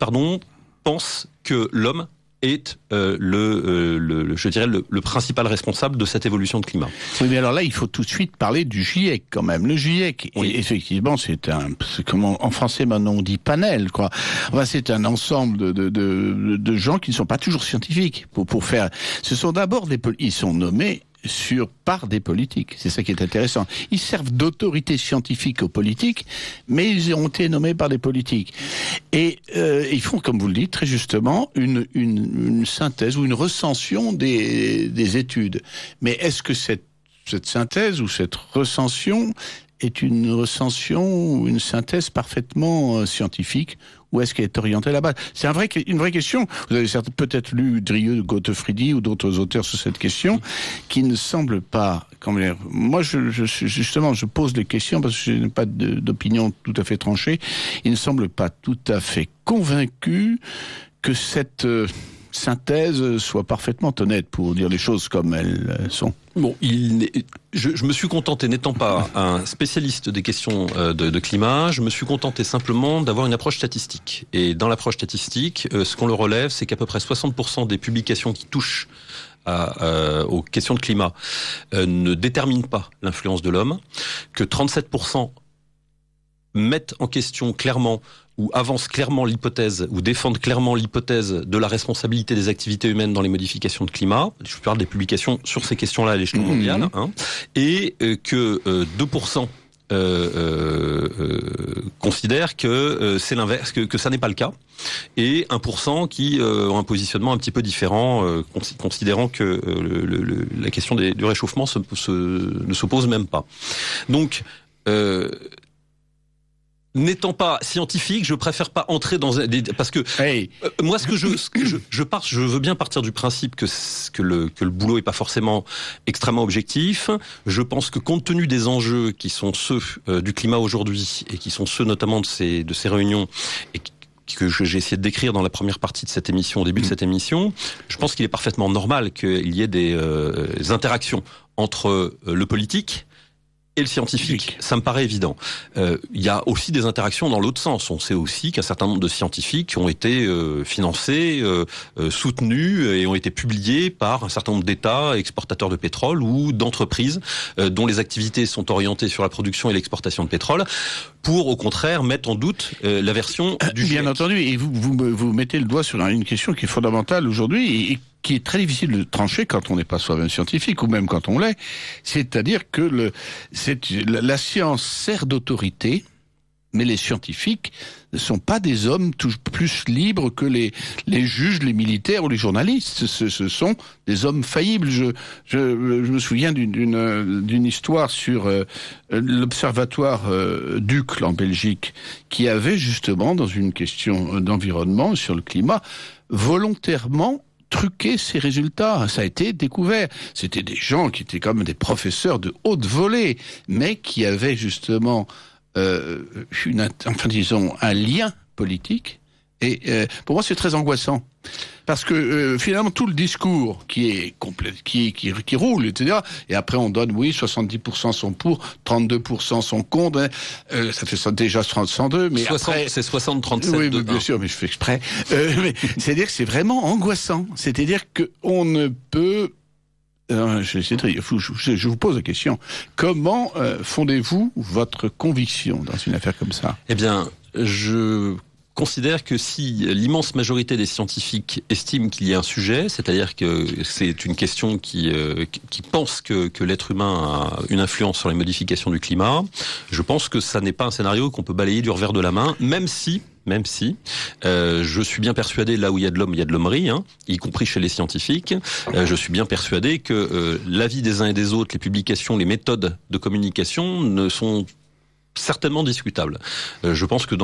pensent que l'homme est je dirais le principal responsable de cette évolution de climat. Oui, mais alors là, il faut tout de suite parler du GIEC quand même. Le GIEC, oui. Effectivement, c'est comme en français maintenant on dit panel, quoi. Enfin, c'est un ensemble de gens qui ne sont pas toujours scientifiques pour faire. Ce sont d'abord ils sont nommés par des politiques. C'est ça qui est intéressant. Ils servent d'autorité scientifique aux politiques, mais ils ont été nommés par des politiques. Et ils font, comme vous le dites très justement, une synthèse ou une recension des études. Mais est-ce que cette synthèse ou cette recension est une recension ou une synthèse parfaitement scientifique, ou est-ce qu'elle est orientée là-bas? C'est une vraie question. Vous avez peut-être lu Drieux, Gottfriedi ou d'autres auteurs sur cette question, qui ne semblent pas... Moi, je pose des questions parce que je n'ai pas d'opinion tout à fait tranchée. Ils ne semblent pas tout à fait convaincus que cette synthèse soit parfaitement honnête, pour dire les choses comme elles sont. Bon, je me suis contenté, n'étant pas un spécialiste des questions de climat, je me suis contenté simplement d'avoir une approche statistique. Et dans l'approche statistique, ce qu'on le relève, c'est qu'à peu près 60% des publications qui touchent aux questions de climat ne déterminent pas l'influence de l'homme, que 37% mettent en question clairement ou avancent clairement l'hypothèse ou défendent clairement l'hypothèse de la responsabilité des activités humaines dans les modifications de climat. Je parle des publications sur ces questions-là à l'échelon mondial, et que 2% considèrent que c'est l'inverse, que ça n'est pas le cas, et 1% qui ont un positionnement un petit peu différent, considérant que la question du réchauffement ne s'oppose même pas. Donc, n'étant pas scientifique, je préfère pas entrer dans parce que moi ce que je veux bien partir du principe que le boulot est pas forcément extrêmement objectif. Je pense que compte tenu des enjeux qui sont ceux du climat aujourd'hui et qui sont ceux notamment de ces réunions et que j'ai essayé de décrire dans la première partie de cette émission, au début de cette émission, je pense qu'il est parfaitement normal qu'il y ait des interactions entre le politique et le scientifique. Ça me paraît évident. Il y a aussi des interactions dans l'autre sens. On sait aussi qu'un certain nombre de scientifiques ont été financés, soutenus et ont été publiés par un certain nombre d'États exportateurs de pétrole ou d'entreprises dont les activités sont orientées sur la production et l'exportation de pétrole, pour au contraire mettre en doute la version du GIEC. Bien entendu, et vous mettez le doigt sur une question qui est fondamentale aujourd'hui et qui est très difficile de trancher quand on n'est pas soi-même scientifique ou même quand on l'est. C'est-à-dire que la science sert d'autorité, mais les scientifiques ne sont pas des hommes plus libres que les juges, les militaires ou les journalistes. Ce sont des hommes faillibles. Je me souviens d'une histoire sur l'observatoire d'Uccle en Belgique, qui avait justement, dans une question d'environnement sur le climat, volontairement truquer ces résultats. Ça a été découvert. C'était des gens qui étaient comme des professeurs de haute volée, mais qui avaient justement un lien politique. Et pour moi, c'est très angoissant. Parce que finalement, tout le discours qui est complet, qui roule, etc. Et après, on donne, 70% sont pour, 32% sont contre. Ça fait ça déjà 102, mais après... C'est 60-37. Oui, bien sûr, mais je fais exprès. Mais c'est-à-dire que c'est vraiment angoissant. C'est-à-dire qu'on ne peut... Je vous pose la question. Comment fondez-vous votre conviction dans une affaire comme ça ? Eh bien, je considère que si l'immense majorité des scientifiques estiment qu'il y a un sujet, c'est-à-dire que c'est une question qui pense que l'être humain a une influence sur les modifications du climat, je pense que ça n'est pas un scénario qu'on peut balayer du revers de la main, même si je suis bien persuadé, là où il y a de l'homme, il y a de l'hommerie, y compris chez les scientifiques. Je suis bien persuadé que l'avis des uns et des autres, les publications, les méthodes de communication ne sont certainement discutable. Je pense que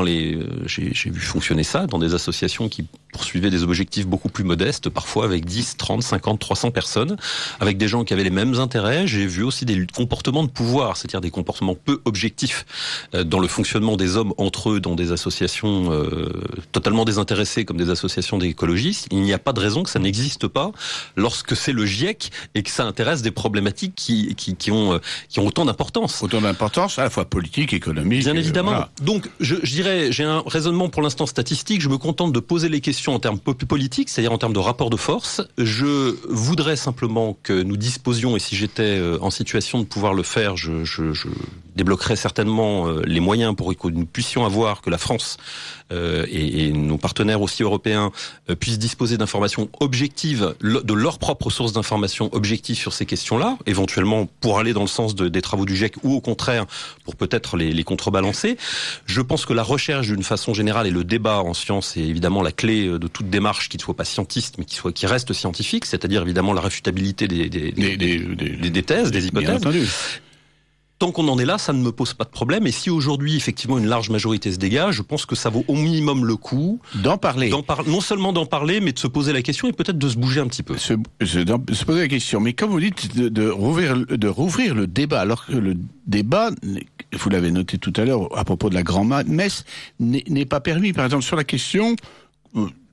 j'ai vu fonctionner ça dans des associations qui poursuivaient des objectifs beaucoup plus modestes, parfois avec 10, 30, 50, 300 personnes, avec des gens qui avaient les mêmes intérêts. J'ai vu aussi des comportements de pouvoir, c'est-à-dire des comportements peu objectifs dans le fonctionnement des hommes entre eux, dans des associations totalement désintéressées comme des associations d'écologistes. Il n'y a pas de raison que ça n'existe pas lorsque c'est le GIEC et que ça intéresse des problématiques qui ont autant d'importance. Autant d'importance, à la fois politique, économique. Bien évidemment. Voilà. Donc, je dirais, j'ai un raisonnement pour l'instant statistique. Je me contente de poser les questions en termes politiques, c'est-à-dire en termes de rapport de force. Je voudrais simplement que nous disposions, et si j'étais en situation de pouvoir le faire, je débloquerais certainement les moyens pour que nous puissions avoir, que la France et nos partenaires aussi européens puissent disposer d'informations objectives, de leurs propres sources d'informations objectives sur ces questions-là, éventuellement pour aller dans le sens des travaux du GIEC ou au contraire pour peut-être les contrebalancer. Je pense que la recherche d'une façon générale et le débat en sciences est évidemment la clé de toute démarche qui ne soit pas scientiste mais qui reste scientifique, c'est-à-dire évidemment la réfutabilité des thèses, des hypothèses. Tant qu'on en est là, ça ne me pose pas de problème. Et si aujourd'hui, effectivement, une large majorité se dégage, je pense que ça vaut au minimum le coup d'en parler. Non seulement d'en parler, mais de se poser la question et peut-être de se bouger un petit peu. Se poser la question. Mais comme vous dites, de rouvrir le débat, alors que le débat, vous l'avez noté tout à l'heure à propos de la grand-messe, n'est pas permis. Par exemple, sur la question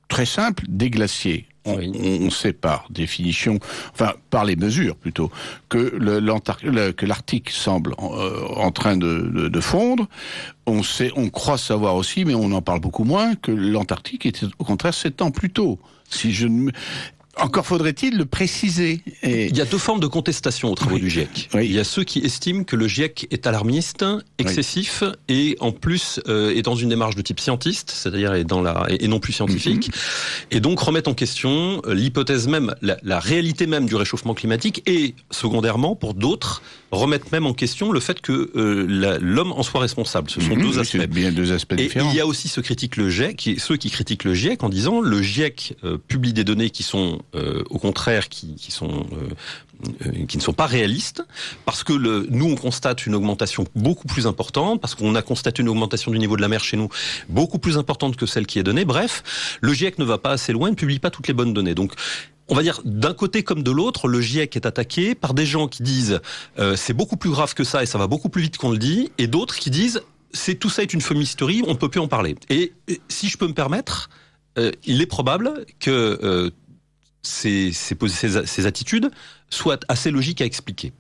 très simple des glaciers. On sait par définition, enfin par les mesures plutôt, que l'Arctique semble en train de fondre. On croit savoir aussi, mais on en parle beaucoup moins, que l'Antarctique était au contraire 7 ans plus tôt. Encore faudrait-il le préciser. Il y a deux formes de contestation aux travaux du GIEC. Oui. Il y a ceux qui estiment que le GIEC est alarmiste, excessif, et en plus est dans une démarche de type scientiste, c'est-à-dire et non plus scientifique, et donc remettent en question l'hypothèse même, la réalité même du réchauffement climatique, et secondairement, pour d'autres, remettent même en question le fait que l'homme en soit responsable. Ce sont deux aspects. C'est bien deux aspects différents. Et il y a aussi ceux qui critiquent le GIEC en disant le GIEC publie des données qui sont au contraire qui ne sont pas réalistes, parce que nous on constate une augmentation beaucoup plus importante, parce qu'on a constaté une augmentation du niveau de la mer chez nous beaucoup plus importante que celle qui est donnée. Bref, le GIEC ne va pas assez loin, ne publie pas toutes les bonnes données. Donc on va dire, d'un côté comme de l'autre, le GIEC est attaqué par des gens qui disent c'est beaucoup plus grave que ça et ça va beaucoup plus vite qu'on le dit, et d'autres qui disent tout ça est une fumisterie, on ne peut plus en parler. Et si je peux me permettre, il est probable que ces attitudes soient assez logiques à expliquer.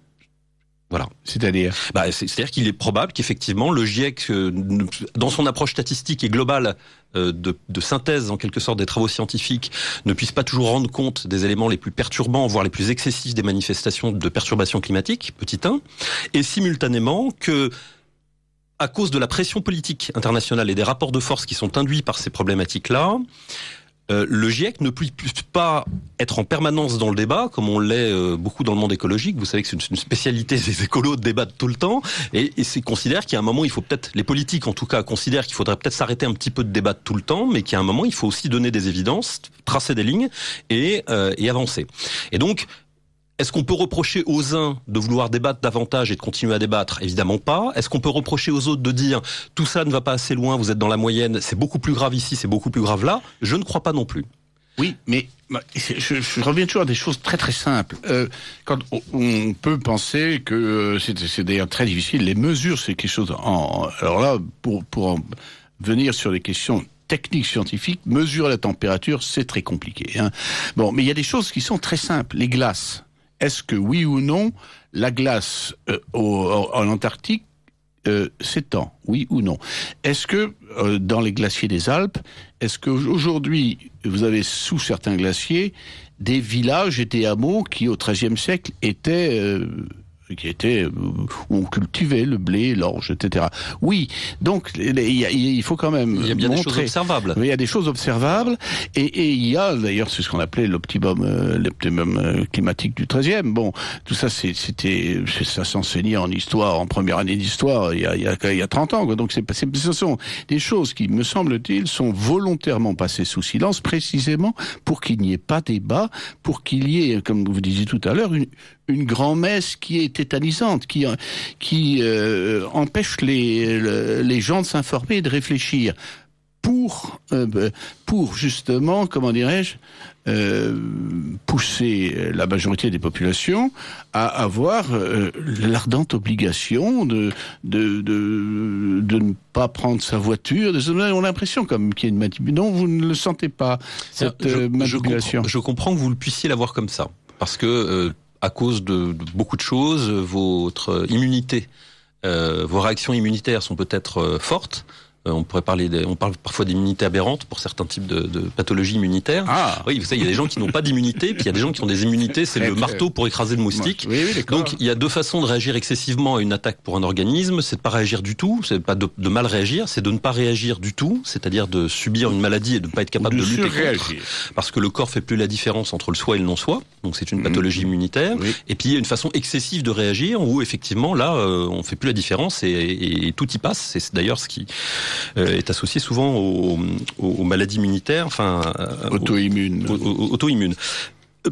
Voilà. C'est-à-dire c'est-à-dire qu'il est probable qu'effectivement le GIEC, dans son approche statistique et globale de synthèse en quelque sorte des travaux scientifiques, ne puisse pas toujours rendre compte des éléments les plus perturbants, voire les plus excessifs des manifestations de perturbations climatiques, petit 1, et simultanément que, à cause de la pression politique internationale et des rapports de force qui sont induits par ces problématiques-là, le GIEC ne peut pas être en permanence dans le débat, comme on l'est beaucoup dans le monde écologique. Vous savez que c'est une spécialité des écolos de débattre tout le temps, et considère qu'il y a un moment, il faut peut-être, les politiques en tout cas, considèrent qu'il faudrait peut-être s'arrêter un petit peu de débattre tout le temps, mais qu'il y a un moment, il faut aussi donner des évidences, tracer des lignes et avancer. Et donc, est-ce qu'on peut reprocher aux uns de vouloir débattre davantage et de continuer à débattre ? Évidemment pas. Est-ce qu'on peut reprocher aux autres de dire tout ça ne va pas assez loin, vous êtes dans la moyenne, c'est beaucoup plus grave ici, c'est beaucoup plus grave là ? Je ne crois pas non plus. Oui, mais je reviens toujours à des choses très très simples. Quand on peut penser que c'est d'ailleurs très difficile, les mesures, c'est quelque chose. Alors là, pour en venir sur les questions techniques scientifiques, mesurer la température, c'est très compliqué. Hein. Bon, mais il y a des choses qui sont très simples. Les glaces. Est-ce que oui ou non, la glace en Antarctique s'étend, oui ou non? Est-ce que dans les glaciers des Alpes, est-ce qu'aujourd'hui vous avez sous certains glaciers des villages et des hameaux qui au XIIIe siècle étaient où on cultivait le blé, l'orge, etc. Oui, donc il faut quand même il y a bien montrer, des choses observables. Il y a des choses observables, et il y a d'ailleurs, c'est ce qu'on appelait l'optimum climatique du XIIIe. Bon, tout ça ça s'enseignait en histoire, en première année d'histoire, il y a 30 ans. Quoi. Donc ce sont des choses qui, me semble-t-il, sont volontairement passées sous silence, précisément pour qu'il n'y ait pas débat, pour qu'il y ait, comme vous disiez tout à l'heure, une grand-messe qui est tétanisante, qui empêche les gens de s'informer et de réfléchir pour justement, comment dirais-je, pousser la majorité des populations à avoir l'ardente obligation de ne pas prendre sa voiture. On a l'impression comme qu'il y a une manipulation. Non, vous ne le sentez pas, cette manipulation. Je comprends que vous le puissiez l'avoir comme ça, parce que à cause de beaucoup de choses, votre immunité, vos réactions immunitaires sont peut-être fortes. On parle parfois d'immunité aberrante pour certains types de pathologies immunitaires. Ah. Oui, vous savez, il y a des gens qui n'ont pas d'immunité, puis il y a des gens qui ont des immunités, c'est le marteau pour écraser le moustique. Oui, donc il y a deux façons de réagir excessivement à une attaque pour un organisme, c'est de pas réagir du tout, c'est pas de mal réagir, c'est de ne pas réagir du tout, c'est-à-dire de subir une maladie et de ne pas être capable de lutter contre, parce que le corps fait plus la différence entre le soi et le non-soi, donc c'est une pathologie immunitaire. Oui. Et puis il y a une façon excessive de réagir où effectivement là on fait plus la différence et tout y passe. C'est d'ailleurs ce qui est associé souvent aux maladies immunitaires, enfin auto-immunes. Auto-immunes.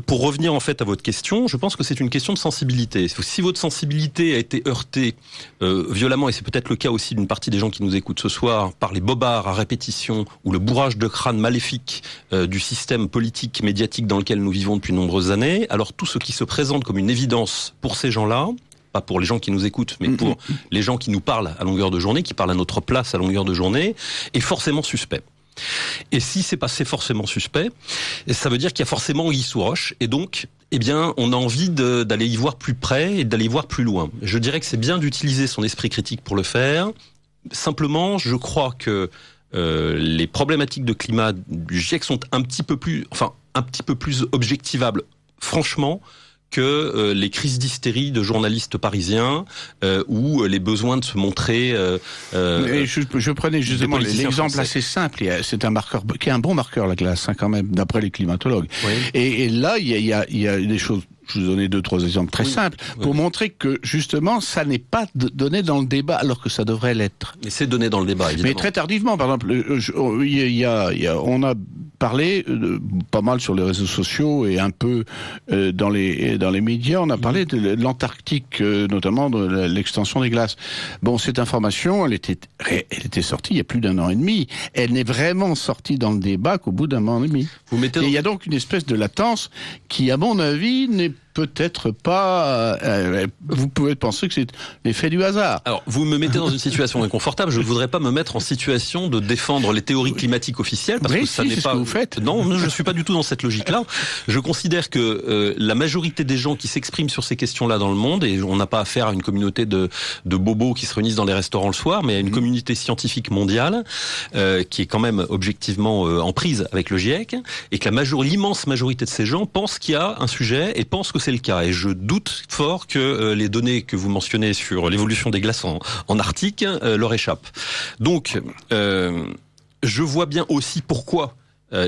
Pour revenir en fait à votre question, je pense que c'est une question de sensibilité. Si votre sensibilité a été heurtée violemment, et c'est peut-être le cas aussi d'une partie des gens qui nous écoutent ce soir, par les bobards à répétition ou le bourrage de crâne maléfique du système politique médiatique dans lequel nous vivons depuis de nombreuses années, alors tout ce qui se présente comme une évidence pour ces gens-là, pas pour les gens qui nous écoutent, mais pour les gens qui nous parlent à longueur de journée, qui parlent à notre place à longueur de journée, est forcément suspect. Et si c'est forcément suspect, ça veut dire qu'il y a forcément anguille sous roche, et donc, eh bien, on a envie d'aller y voir plus près et d'aller y voir plus loin. Je dirais que c'est bien d'utiliser son esprit critique pour le faire. Simplement, je crois que les problématiques de climat du GIEC sont un petit peu plus, enfin, un petit peu plus objectivables, franchement, que les crises d'hystérie de journalistes parisiens ou les besoins de se montrer. Je prenais justement l'exemple assez simple. C'est un marqueur qui est un bon marqueur, la glace, quand même, d'après les climatologues. Oui. Et là, il y a des choses. Je vous donner 2-3 exemples très simples pour montrer que justement ça n'est pas donné dans le débat alors que ça devrait l'être. Mais c'est donné dans le débat, évidemment. Mais très tardivement, par exemple, on a parlé pas mal sur les réseaux sociaux et un peu dans les médias. On a parlé de l'Antarctique, notamment de l'extension des glaces. Bon, cette information, elle était sortie il y a plus d'1 an et demi. Elle n'est vraiment sortie dans le débat qu'au bout d'1 an et demi. Et il y a donc une espèce de latence qui, à mon avis, n'est peut-être pas... vous pouvez penser que c'est l'effet du hasard. Alors, vous me mettez dans une situation inconfortable. Je ne voudrais pas me mettre en situation de défendre les théories climatiques officielles, parce que ça n'est pas... Ce que vous faites. Non, je ne suis pas du tout dans cette logique-là. Je considère que la majorité des gens qui s'expriment sur ces questions-là dans le monde, et on n'a pas affaire à une communauté de bobos qui se réunissent dans les restaurants le soir, mais à une communauté scientifique mondiale qui est quand même objectivement en prise avec le GIEC, et que l'immense majorité de ces gens pensent qu'il y a un sujet et pensent que c'est le cas. Et je doute fort que les données que vous mentionnez sur l'évolution des glaces en Arctique leur échappent. Donc, je vois bien aussi pourquoi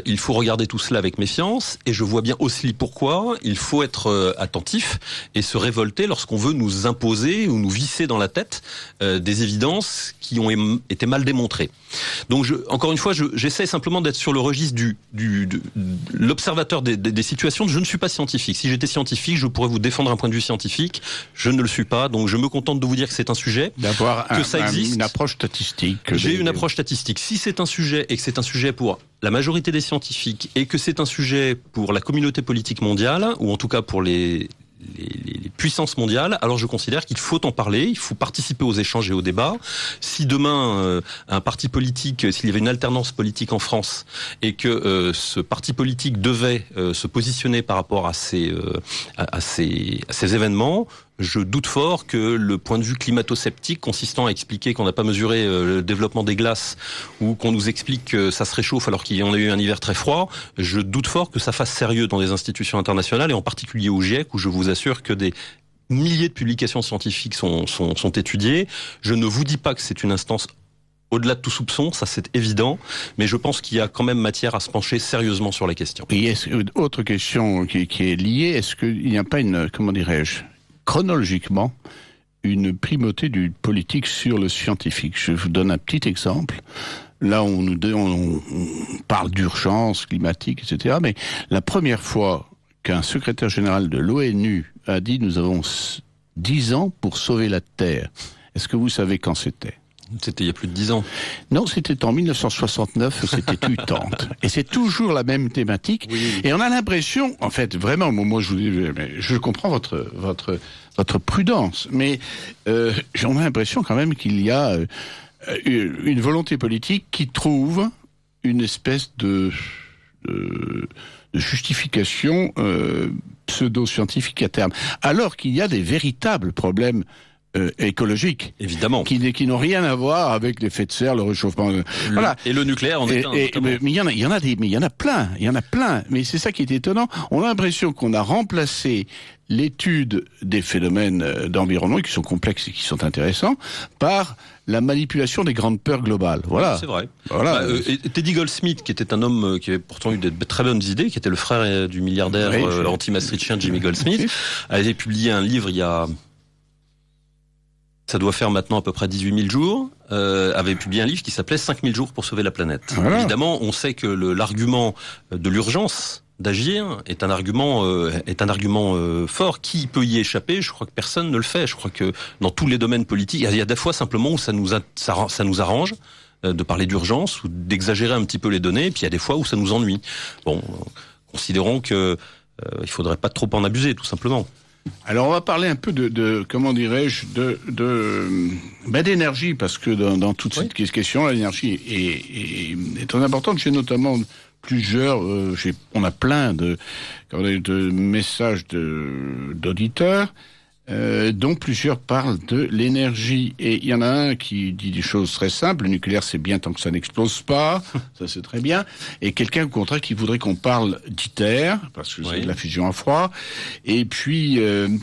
il faut regarder tout cela avec méfiance, et je vois bien aussi pourquoi il faut être attentif et se révolter lorsqu'on veut nous imposer ou nous visser dans la tête des évidences qui ont été mal démontrées. Donc, encore une fois, j'essaie simplement d'être sur le registre de l'observateur des situations. Je ne suis pas scientifique. Si j'étais scientifique, je pourrais vous défendre un point de vue scientifique. Je ne le suis pas, donc je me contente de vous dire que c'est un sujet, que ça existe. Une approche statistique. J'ai une approche statistique. Si c'est un sujet et que c'est un sujet pour la majorité des scientifiques et que c'est un sujet pour la communauté politique mondiale, ou en tout cas pour les puissances mondiales, alors je considère qu'il faut en parler, il faut participer aux échanges et aux débats. Si demain un parti politique, s'il y avait une alternance politique en France et que ce parti politique devait se positionner par rapport à ces événements, je doute fort que le point de vue climato-sceptique consistant à expliquer qu'on n'a pas mesuré le développement des glaces ou qu'on nous explique que ça se réchauffe alors qu'il y en a eu un hiver très froid, je doute fort que ça fasse sérieux dans des institutions internationales et en particulier au GIEC, où je vous assure que des milliers de publications scientifiques sont étudiées. Je ne vous dis pas que c'est une instance au-delà de tout soupçon, ça c'est évident, mais je pense qu'il y a quand même matière à se pencher sérieusement sur la question. Et autre question qui est liée, est-ce qu'il n'y a pas une, comment dirais-je, chronologiquement, une primauté du politique sur le scientifique? Je vous donne un petit exemple. Là, on parle d'urgence climatique, etc. Mais la première fois qu'un secrétaire général de l'ONU a dit « Nous avons 10 ans pour sauver la Terre », est-ce que vous savez quand c'était? C'était il y a plus de 10 ans. Non, c'était en 1969, c'était Utante. Et c'est toujours la même thématique. Oui. Et on a l'impression, en fait, vraiment, moi je comprends votre prudence, mais j'en ai l'impression quand même qu'il y a une volonté politique qui trouve une espèce de justification pseudo-scientifique à terme, alors qu'il y a des véritables problèmes écologiques, évidemment, qui n'ont rien à voir avec l'effet de serre, le réchauffement. Voilà. Et le nucléaire en est un. Mais il y en a plein. Mais c'est ça qui est étonnant. On a l'impression qu'on a remplacé l'étude des phénomènes d'environnement, qui sont complexes et qui sont intéressants, par la manipulation des grandes peurs globales. Voilà. C'est vrai. Voilà. Teddy Goldsmith, qui était un homme qui avait pourtant eu de très bonnes idées, qui était le frère du milliardaire anti-maastrichtien Jimmy Goldsmith, avait publié un livre il y a... Ça doit faire maintenant à peu près 18 000 jours, avait publié un livre qui s'appelait 5 000 jours pour sauver la planète. Voilà. Évidemment, on sait que l'argument de l'urgence d'agir est un argument fort. Qui peut y échapper? Je crois que personne ne le fait. Je crois que dans tous les domaines politiques, il y a des fois simplement où ça nous arrange de parler d'urgence ou d'exagérer un petit peu les données, et puis il y a des fois où ça nous ennuie. Bon, considérons que il faudrait pas trop en abuser, tout simplement. Alors on va parler un peu de comment dirais-je d'énergie, parce que dans toute cette question, l'énergie est très importante. J'ai notamment plusieurs, on a plein de messages d'auditeurs. dont plusieurs parlent de l'énergie. Et il y en a un qui dit des choses très simples. Le nucléaire, c'est bien tant que ça n'explose pas. Ça, c'est très bien. Et quelqu'un, au contraire, qui voudrait qu'on parle d'ITER, parce que c'est de la fusion à froid. Et puis,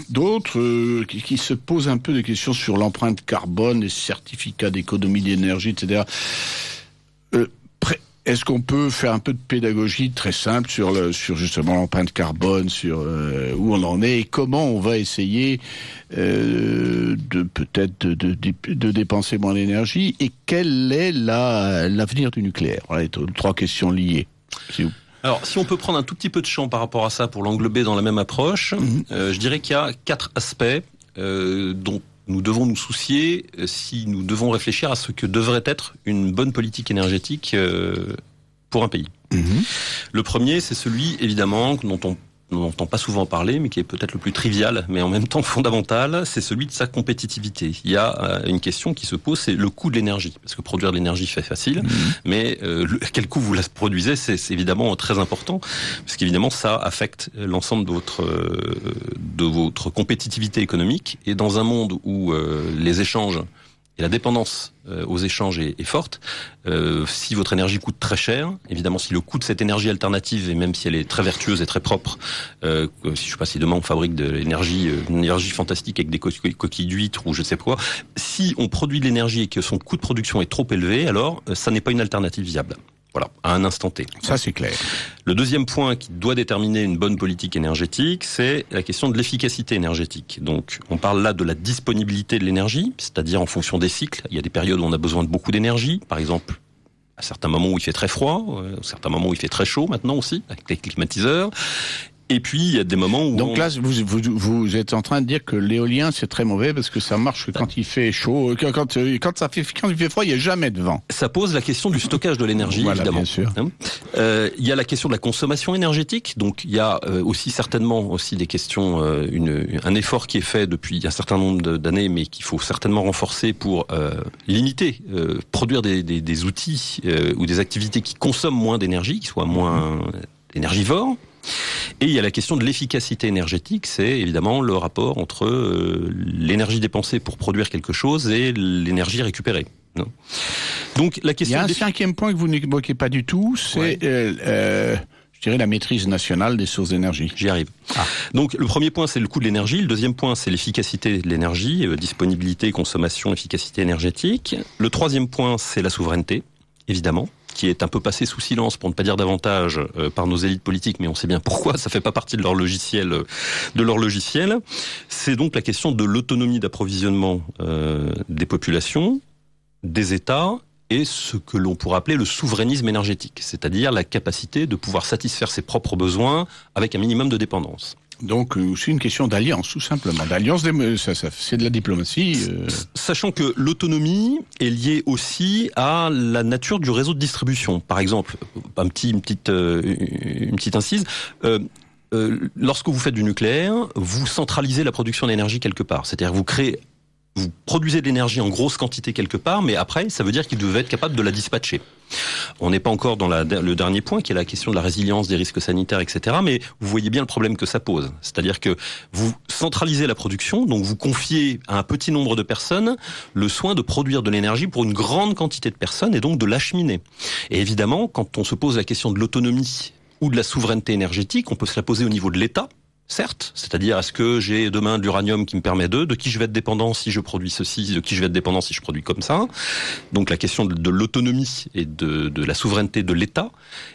d'autres qui se posent un peu des questions sur l'empreinte carbone, les certificats d'économie d'énergie, etc. Est-ce qu'on peut faire un peu de pédagogie très simple sur justement l'empreinte carbone, sur où on en est et comment on va essayer de dépenser moins d'énergie et quel est l'avenir du nucléaire? Voilà, les 3 questions liées. Alors, si on peut prendre un tout petit peu de champ par rapport à ça pour l'englober dans la même approche, je dirais qu'il y a 4 aspects dont nous devons nous soucier si nous devons réfléchir à ce que devrait être une bonne politique énergétique pour un pays. Le premier, c'est celui, évidemment, dont on n'entend pas souvent parler, mais qui est peut-être le plus trivial, mais en même temps fondamental, c'est celui de sa compétitivité. Il y a une question qui se pose, c'est le coût de l'énergie. Parce que produire de l'énergie fait facile, mais quel coût vous la produisez, c'est évidemment très important, parce qu'évidemment, ça affecte l'ensemble de votre compétitivité économique. Et dans un monde où les échanges et la dépendance aux échanges est forte, si votre énergie coûte très cher, évidemment si le coût de cette énergie alternative, et même si elle est très vertueuse et très propre, je sais pas si demain on fabrique de l'énergie, une énergie fantastique avec des coquilles d'huîtres ou je ne sais quoi, si on produit de l'énergie et que son coût de production est trop élevé, alors ça n'est pas une alternative viable. Voilà, à un instant T. Ça, c'est clair. Le deuxième point qui doit déterminer une bonne politique énergétique, c'est la question de l'efficacité énergétique. Donc, on parle là de la disponibilité de l'énergie, c'est-à-dire en fonction des cycles. Il y a des périodes où on a besoin de beaucoup d'énergie, par exemple, à certains moments où il fait très froid, à certains moments où il fait très chaud maintenant aussi, avec les climatiseurs. Et puis, il y a des moments où... Donc là, vous êtes en train de dire que l'éolien, c'est très mauvais parce que ça marche que quand il fait chaud. Quand il fait froid, il n'y a jamais de vent. Ça pose la question du stockage de l'énergie, voilà, évidemment. Bien sûr. Il y a la question de la consommation énergétique. Donc, il y a aussi certainement aussi des questions, un effort qui est fait depuis un certain nombre d'années, mais qu'il faut certainement renforcer pour limiter, produire des outils ou des activités qui consomment moins d'énergie, qui soient moins énergivores. Et il y a la question de l'efficacité énergétique, c'est évidemment le rapport entre l'énergie dépensée pour produire quelque chose et l'énergie récupérée. Non. Donc la question. Il y a un 5e point que vous n'évoquez pas du tout, c'est je dirais la maîtrise nationale des sources d'énergie. J'y arrive. Donc le premier point, c'est le coût de l'énergie. Le deuxième point, c'est l'efficacité de l'énergie, disponibilité, consommation, efficacité énergétique. Le troisième point, c'est la souveraineté, évidemment, qui est un peu passé sous silence, pour ne pas dire davantage, par nos élites politiques, mais on sait bien pourquoi, ça fait pas partie de leur logiciel. C'est donc la question de l'autonomie d'approvisionnement des populations, des États, et ce que l'on pourrait appeler le souverainisme énergétique, c'est-à-dire la capacité de pouvoir satisfaire ses propres besoins avec un minimum de dépendance. Donc c'est une question d'alliance, tout simplement. D'alliance, c'est de la diplomatie. Sachant que l'autonomie est liée aussi à la nature du réseau de distribution. Par exemple, une petite incise. Lorsque vous faites du nucléaire, vous centralisez la production d'énergie quelque part. C'est-à-dire vous produisez de l'énergie en grosse quantité quelque part, mais après, ça veut dire qu'il devait être capable de la dispatcher. On n'est pas encore dans le dernier point, qui est la question de la résilience des risques sanitaires, etc. Mais vous voyez bien le problème que ça pose. C'est-à-dire que vous centralisez la production, donc vous confiez à un petit nombre de personnes le soin de produire de l'énergie pour une grande quantité de personnes et donc de l'acheminer. Et évidemment, quand on se pose la question de l'autonomie ou de la souveraineté énergétique, on peut se la poser au niveau de l'État. Certes, c'est-à-dire est-ce que j'ai demain de l'uranium qui me permet de qui je vais être dépendant si je produis ceci, de qui je vais être dépendant si je produis comme ça. Donc la question de l'autonomie et de la souveraineté de l'État,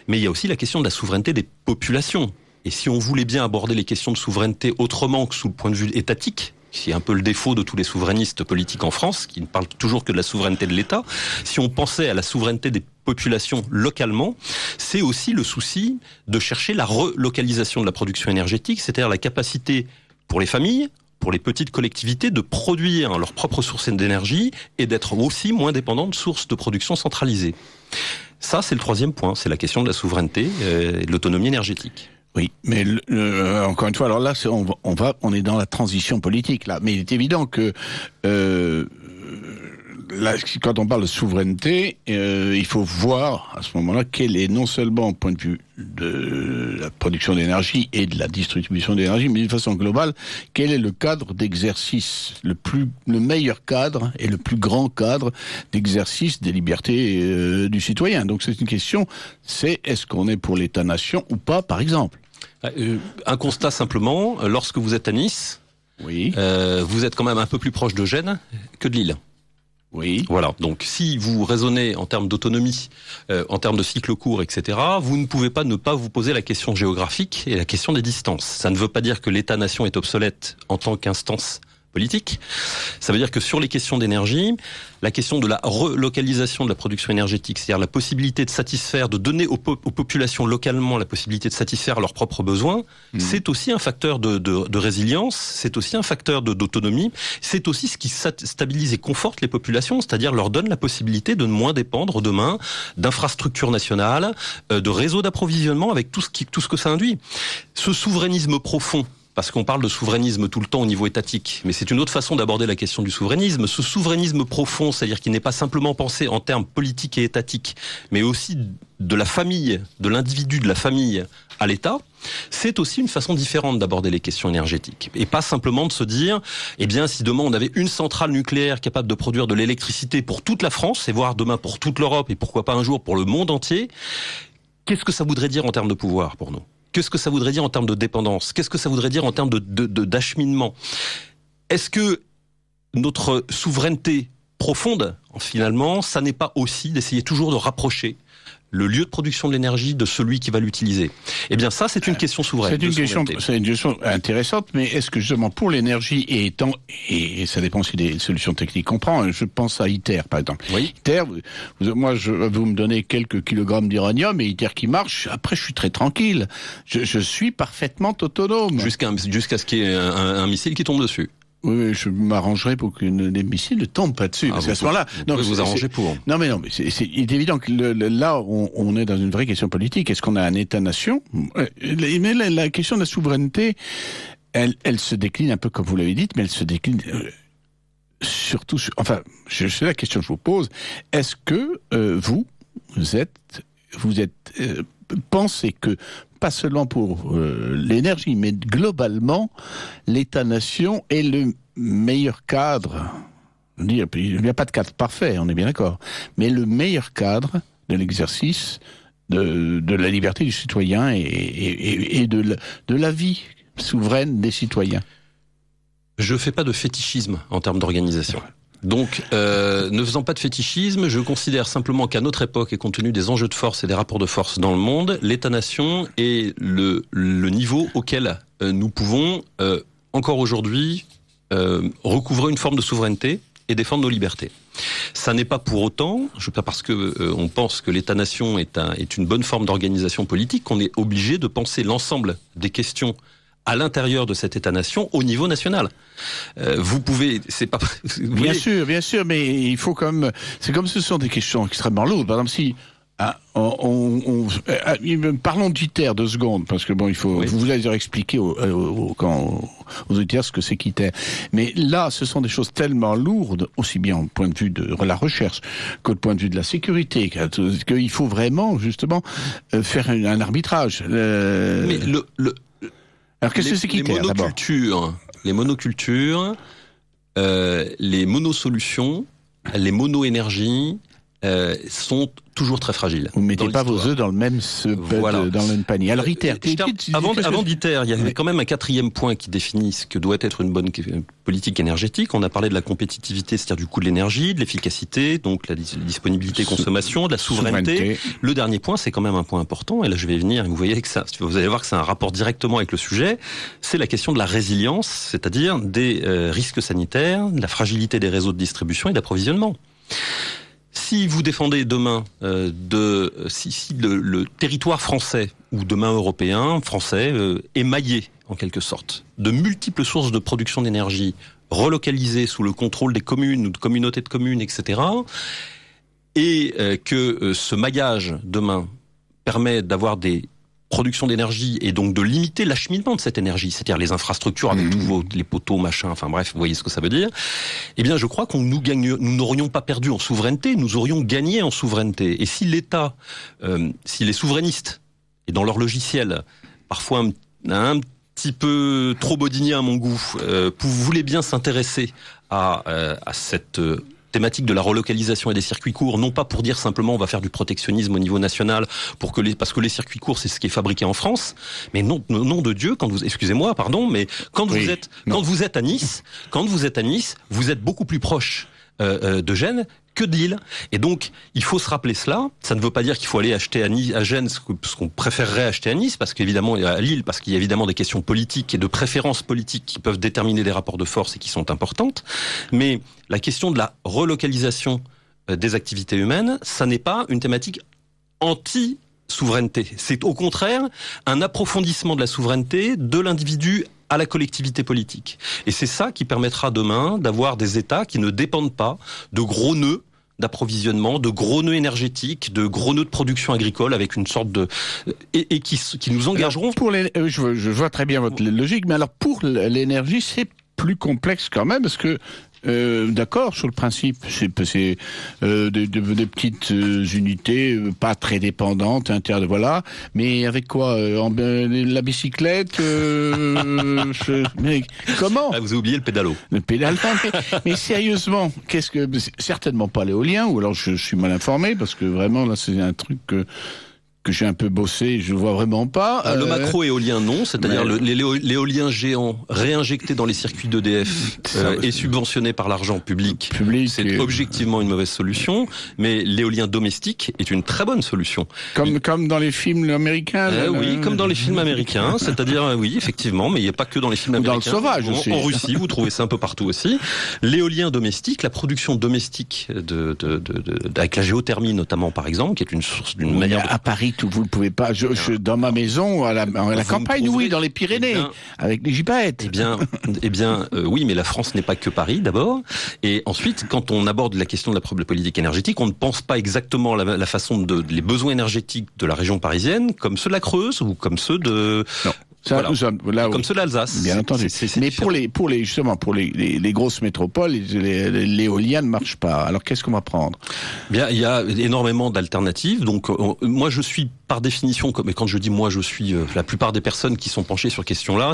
mais il y a aussi la question de la souveraineté des populations. Et si on voulait bien aborder les questions de souveraineté autrement que sous le point de vue étatique, qui est un peu le défaut de tous les souverainistes politiques en France, qui ne parlent toujours que de la souveraineté de l'État, si on pensait à la souveraineté des populations localement, c'est aussi le souci de chercher la relocalisation de la production énergétique, c'est-à-dire la capacité pour les familles, pour les petites collectivités, de produire leurs propres sources d'énergie et d'être aussi moins dépendants de sources de production centralisées. Ça, c'est le troisième point, c'est la question de la souveraineté et de l'autonomie énergétique. Oui, mais encore une fois, alors là, on est dans la transition politique là, mais il est évident que là, quand on parle de souveraineté, il faut voir à ce moment-là quel est non seulement au point de vue de la production d'énergie et de la distribution d'énergie, mais d'une façon globale, quel est le cadre d'exercice, le meilleur cadre et le plus grand cadre d'exercice des libertés du citoyen. Donc c'est une question, c'est est-ce qu'on est pour l'État-nation ou pas, par exemple. Un constat simplement, lorsque vous êtes à Nice, oui. Vous êtes quand même un peu plus proche de Gênes que de Lille. Oui. Voilà. Donc, si vous raisonnez en termes d'autonomie, en termes de cycle court, etc., vous ne pouvez pas ne pas vous poser la question géographique et la question des distances. Ça ne veut pas dire que l'État-nation est obsolète en tant qu'instance politique. Ça veut dire que sur les questions d'énergie, la question de la relocalisation de la production énergétique, c'est-à-dire la possibilité de satisfaire, de donner aux populations localement la possibilité de satisfaire leurs propres besoins, c'est aussi un facteur de résilience, c'est aussi un facteur d'autonomie, c'est aussi ce qui stabilise et conforte les populations, c'est-à-dire leur donne la possibilité de moins dépendre demain d'infrastructures nationales, de réseaux d'approvisionnement avec tout ce que ça induit. Ce souverainisme profond, parce qu'on parle de souverainisme tout le temps au niveau étatique, mais c'est une autre façon d'aborder la question du souverainisme. Ce souverainisme profond, c'est-à-dire qu'il n'est pas simplement pensé en termes politiques et étatiques, mais aussi de la famille, de l'individu, de la famille à l'État, c'est aussi une façon différente d'aborder les questions énergétiques. Et pas simplement de se dire, eh bien, si demain on avait une centrale nucléaire capable de produire de l'électricité pour toute la France, et voire demain pour toute l'Europe, et pourquoi pas un jour pour le monde entier, qu'est-ce que ça voudrait dire en termes de pouvoir pour nous ? Qu'est-ce que ça voudrait dire en termes de dépendance ? Qu'est-ce que ça voudrait dire en termes d'acheminement ? Est-ce que notre souveraineté profonde, finalement, ça n'est pas aussi d'essayer toujours de rapprocher le lieu de production de l'énergie de celui qui va l'utiliser? Eh bien, ça, c'est une question souveraine. C'est une question intéressante, mais est-ce que justement pour l'énergie et ça dépend aussi des solutions techniques qu'on prend, je pense à ITER, par exemple. Oui. ITER, vous me donnez quelques kilogrammes d'uranium et ITER qui marche, après je suis très tranquille. Je suis parfaitement autonome. Jusqu'à ce qu'il y ait un missile qui tombe dessus. Oui, je m'arrangerai pour que les missiles ne tombent pas dessus. Parce qu'à ce moment-là, vous arranger pour. Non, mais c'est évident que là, on est dans une vraie question politique. Est-ce qu'on a un État-nation ? Mais la question de la souveraineté, elle se décline un peu comme vous l'avez dit, mais elle se décline surtout. C'est la question que je vous pose. Est-ce que vous pensez que pas seulement pour l'énergie, mais globalement, l'État-nation est le meilleur cadre. Il n'y a pas de cadre parfait, on est bien d'accord. Mais le meilleur cadre de l'exercice de la liberté du citoyen et de la vie souveraine des citoyens. Je fais pas de fétichisme en termes d'organisation. Donc, ne faisant pas de fétichisme, je considère simplement qu'à notre époque, et compte tenu des enjeux de force et des rapports de force dans le monde, l'État-nation est le niveau auquel nous pouvons, encore aujourd'hui, recouvrer une forme de souveraineté et défendre nos libertés. Ça n'est pas pour autant, pas parce que on pense que l'État-nation est une bonne forme d'organisation politique, qu'on est obligé de penser l'ensemble des questions à l'intérieur de cet État-nation au niveau national. Vous pouvez, c'est pas... Bien sûr, mais il faut quand même... C'est comme ce sont des questions extrêmement lourdes. Par exemple, si... parlons d'ITER 2 secondes, parce que bon, il faut... Oui. Vous allez expliquer aux auditeurs ce que c'est qu'ITER. Mais là, ce sont des choses tellement lourdes, aussi bien au point de vue de la recherche qu'au point de vue de la sécurité, qu'il faut vraiment, justement, faire un arbitrage. Mais alors, qu'est-ce que c'est qu'ITER, d'abord ? Les monocultures, les monosolutions, les mono-énergies sont toujours très fragiles. Vous ne mettez pas vos œufs dans le même dans le même panier. Alors ITER, avant d'ITER, il y avait quand même un quatrième point qui définit ce que doit être une bonne politique énergétique. On a parlé de la compétitivité, c'est-à-dire du coût de l'énergie, de l'efficacité, donc la disponibilité, consommation, de la souveraineté. Le dernier point, c'est quand même un point important, et là je vais venir, et vous allez voir que c'est un rapport directement avec le sujet, c'est la question de la résilience, c'est-à-dire des risques sanitaires, de la fragilité des réseaux de distribution et d'approvisionnement. Si vous défendez demain si le territoire français ou demain européen, français, émaillé en quelque sorte de multiples sources de production d'énergie relocalisées sous le contrôle des communes ou de communautés de communes, etc., et que ce maillage demain permet d'avoir des production d'énergie et donc de limiter l'acheminement de cette énergie, c'est-à-dire les infrastructures avec tous les poteaux, machin, enfin bref, vous voyez ce que ça veut dire. Eh bien, je crois nous n'aurions pas perdu en souveraineté, nous aurions gagné en souveraineté. Et si l'État, si les souverainistes, et dans leur logiciel, parfois un petit peu trop bodinier à mon goût, voulaient bien s'intéresser à cette thématique de la relocalisation et des circuits courts, non pas pour dire simplement on va faire du protectionnisme au niveau national parce que les circuits courts c'est ce qui est fabriqué en France, mais nom de Dieu, quand vous êtes à Nice, vous êtes beaucoup plus proche de Gênes que de Lille. Et donc, il faut se rappeler cela. Ça ne veut pas dire qu'il faut aller acheter à Gênes ce qu'on préférerait acheter à Nice, parce qu'évidemment, à Lille, parce qu'il y a évidemment des questions politiques et de préférences politiques qui peuvent déterminer des rapports de force et qui sont importantes. Mais la question de la relocalisation des activités humaines, ça n'est pas une thématique anti-souveraineté. C'est au contraire un approfondissement de la souveraineté de l'individu à la collectivité politique. Et c'est ça qui permettra demain d'avoir des États qui ne dépendent pas de gros nœuds d'approvisionnement, de gros nœuds énergétiques, de gros nœuds de production agricole avec une sorte de... et qui nous engageront... Alors je vois très bien votre logique, mais alors pour l'énergie, c'est plus complexe quand même, parce que d'accord, sur le principe, c'est des petites unités pas très dépendantes, voilà. Mais avec quoi la bicyclette mais comment vous avez oublié le pédalo. Le pédalo, mais sérieusement, certainement pas l'éolien, ou alors je suis mal informé, parce que vraiment, là, c'est un truc que j'ai un peu bossé, je vois vraiment pas. Le macro-éolien, non, c'est-à-dire l'éolien géant réinjecté dans les circuits d'EDF et subventionné par l'argent public c'est objectivement une mauvaise solution, mais l'éolien domestique est une très bonne solution. Comme dans les films américains Oui, comme dans les films américains, c'est-à-dire, oui, effectivement, mais il n'y a pas que dans les films américains. Dans le sauvage aussi. En Russie, vous trouvez ça un peu partout aussi. L'éolien domestique, la production domestique avec la géothermie notamment, par exemple, qui est une source d'une manière... À Paris, vous ne pouvez pas. Dans ma maison, à la campagne, oui, dans les Pyrénées, avec les gypaètes. Eh bien, oui, mais la France n'est pas que Paris, d'abord. Et ensuite, quand on aborde la question de la politique énergétique, on ne pense pas exactement la façon les besoins énergétiques de la région parisienne comme ceux de la Creuse ou comme ceux de... Non. Comme ceux de l'Alsace. Bien entendu. Mais pour les grosses métropoles, l'éolien ne marche pas. Alors qu'est-ce qu'on va prendre? Bien, il y a énormément d'alternatives. Donc, moi, je suis par définition, mais quand je dis moi, je suis la plupart des personnes qui sont penchées sur cette question-là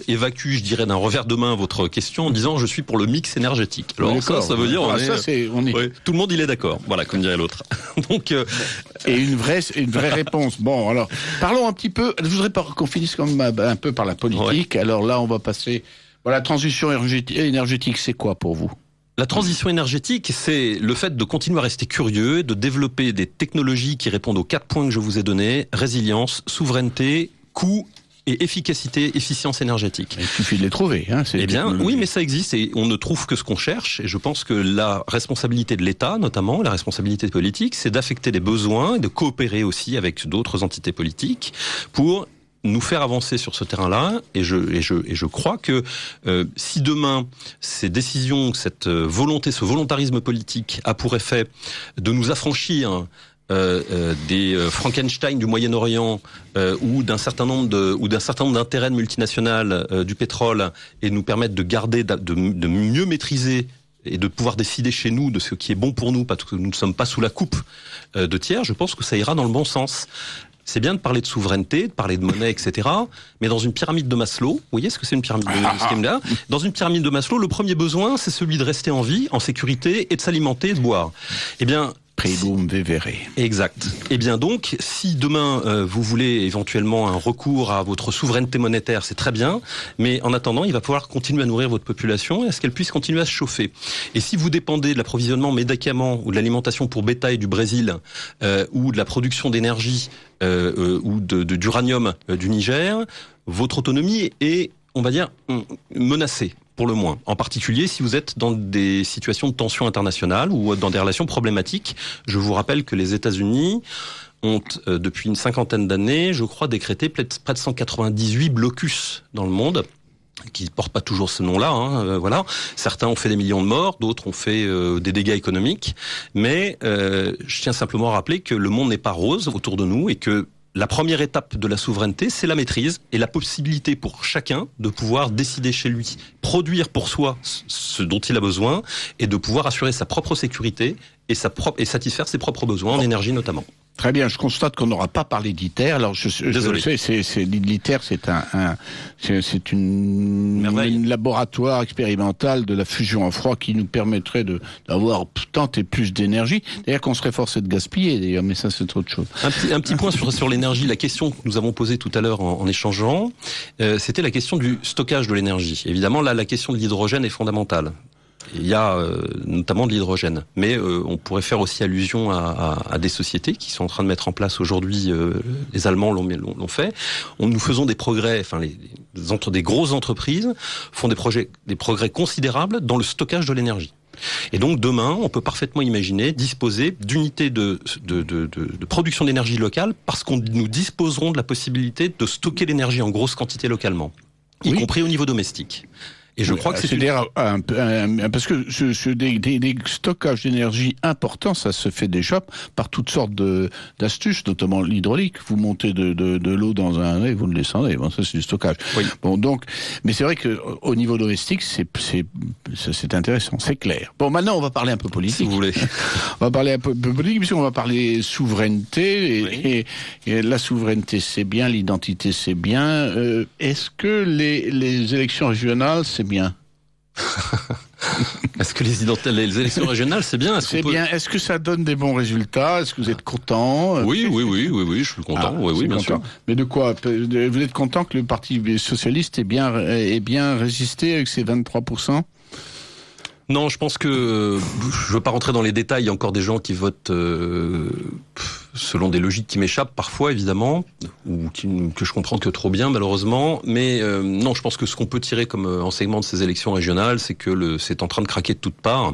évacuent, je dirais, d'un revers de main votre question en disant je suis pour le mix énergétique. Alors ça veut dire tout le monde il est d'accord. Voilà, comme dirait l'autre. Donc et une vraie réponse. Bon, alors parlons un petit peu. Je voudrais pas qu'on finisse comme un peu par la politique. Ouais. Alors là, on va passer. Voilà, la transition énergétique, c'est quoi pour vous? La transition énergétique, c'est le fait de continuer à rester curieux, de développer des technologies qui répondent aux 4 points que je vous ai donnés: résilience, souveraineté, coût et efficacité, efficience énergétique. Il suffit de les trouver. Eh bien, oui, mais ça existe et on ne trouve que ce qu'on cherche. Et je pense que la responsabilité de l'État, notamment, la responsabilité politique, c'est d'affecter des besoins et de coopérer aussi avec d'autres entités politiques pour nous faire avancer sur ce terrain-là, et je crois que si demain ces décisions, cette volonté, ce volontarisme politique a pour effet de nous affranchir des Frankenstein du Moyen-Orient ou d'un certain nombre d'intérêts de multinationales du pétrole et nous permettre de garder, de mieux maîtriser et de pouvoir décider chez nous de ce qui est bon pour nous, parce que nous ne sommes pas sous la coupe de tiers, je pense que ça ira dans le bon sens. C'est bien de parler de souveraineté, de parler de monnaie, etc. Mais dans une pyramide de Maslow, vous voyez ce que c'est une pyramide de Dans une pyramide de Maslow, le premier besoin, c'est celui de rester en vie, en sécurité, et de s'alimenter et de boire. Eh bien, Primum vivere. Exact. Eh bien donc, si demain vous voulez éventuellement un recours à votre souveraineté monétaire, c'est très bien, mais en attendant, il va falloir continuer à nourrir votre population et à ce qu'elle puisse continuer à se chauffer. Et si vous dépendez de l'approvisionnement médicaments ou de l'alimentation pour bétail du Brésil ou de la production d'énergie ou d'uranium du Niger, votre autonomie est, on va dire, menacée. Pour le moins. En particulier si vous êtes dans des situations de tension internationale ou dans des relations problématiques. Je vous rappelle que les États-Unis ont, depuis une 50aine d'années, je crois, décrété près de 198 blocus dans le monde, qui ne portent pas toujours ce nom-là. Voilà. Certains ont fait des millions de morts, d'autres ont fait des dégâts économiques. Mais je tiens simplement à rappeler que le monde n'est pas rose autour de nous et que la première étape de la souveraineté, c'est la maîtrise et la possibilité pour chacun de pouvoir décider chez lui, produire pour soi ce dont il a besoin et de pouvoir assurer sa propre sécurité et satisfaire ses propres besoins en énergie notamment. Très bien, je constate qu'on n'aura pas parlé d'ITER. Alors, Désolé. Je sais, l'ITER, c'est une laboratoire expérimental de la fusion en froid qui nous permettrait d'avoir tant et plus d'énergie. D'ailleurs, qu'on serait forcé de gaspiller, d'ailleurs, mais ça, c'est autre chose. Un petit point sur l'énergie. La question que nous avons posée tout à l'heure en échangeant, c'était la question du stockage de l'énergie. Évidemment, là, la question de l'hydrogène est fondamentale. Il y a notamment de l'hydrogène, mais on pourrait faire aussi allusion à des sociétés qui sont en train de mettre en place aujourd'hui, les Allemands l'ont fait. Nous faisons des progrès, enfin des grosses entreprises font des progrès considérables dans le stockage de l'énergie. Et donc demain, on peut parfaitement imaginer disposer d'unités de production d'énergie locale parce qu'on nous disposerons de la possibilité de stocker l'énergie en grosse quantité localement, y compris au niveau domestique. Et je crois que c'est parce que des stockages d'énergie importants, ça se fait déjà par toutes sortes d'astuces, notamment l'hydraulique. Vous montez de l'eau dans un et vous le descendez. Bon, ça c'est du stockage. Oui. Bon, donc, mais c'est vrai que au niveau domestique, c'est intéressant, c'est clair. Bon, maintenant on va parler un peu politique. Si vous voulez. On va parler un peu politique puisqu'on va parler souveraineté et la souveraineté c'est bien, l'identité c'est bien. Est-ce que les élections régionales c'est bien? Est-ce que les élections régionales, c'est bien? Bien. Est-ce que ça donne des bons résultats? Est-ce que vous êtes content? Oui, je suis content. Oui, bien sûr. Mais de quoi? Vous êtes content que le Parti socialiste ait bien résisté avec ses 23%? Non, je pense que je veux pas rentrer dans les détails. Il y a encore des gens qui votent selon des logiques qui m'échappent parfois, évidemment, ou que je comprends que trop bien, malheureusement. Mais non, je pense que ce qu'on peut tirer comme enseignement de ces élections régionales, c'est que c'est en train de craquer de toutes parts.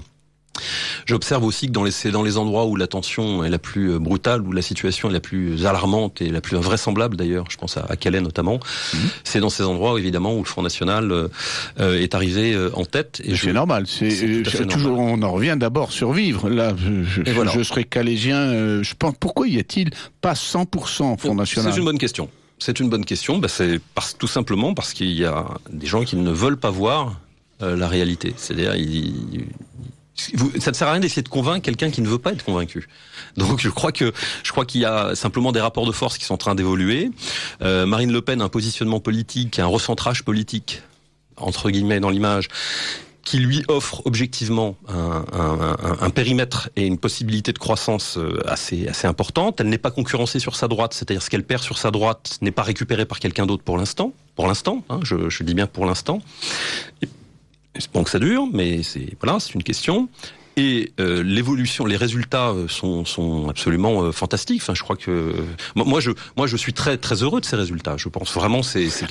J'observe aussi que c'est dans les endroits où la tension est la plus brutale, où la situation est la plus alarmante et la plus invraisemblable d'ailleurs, je pense à Calais notamment, c'est dans ces endroits évidemment où le Front National est arrivé en tête. Et c'est normal, c'est toujours normal. On en revient d'abord survir. Là, je serais calaisien, je pense, pourquoi y a-t-il pas 100% Front National? C'est une bonne question. C'est une bonne question, c'est tout simplement parce qu'il y a des gens qui ne veulent pas voir la réalité. C'est-à-dire, ça ne sert à rien d'essayer de convaincre quelqu'un qui ne veut pas être convaincu. Donc je crois qu'il y a simplement des rapports de force qui sont en train d'évoluer. Marine Le Pen a un positionnement politique, un recentrage politique, entre guillemets dans l'image, qui lui offre objectivement un périmètre et une possibilité de croissance assez importante. Elle n'est pas concurrencée sur sa droite, c'est-à-dire ce qu'elle perd sur sa droite n'est pas récupéré par quelqu'un d'autre pour l'instant. Je dis bien pour l'instant. Bon, que ça dure, mais c'est une question. Et l'évolution, les résultats sont absolument fantastiques. Enfin, je crois que moi je suis très très heureux de ces résultats. Je pense vraiment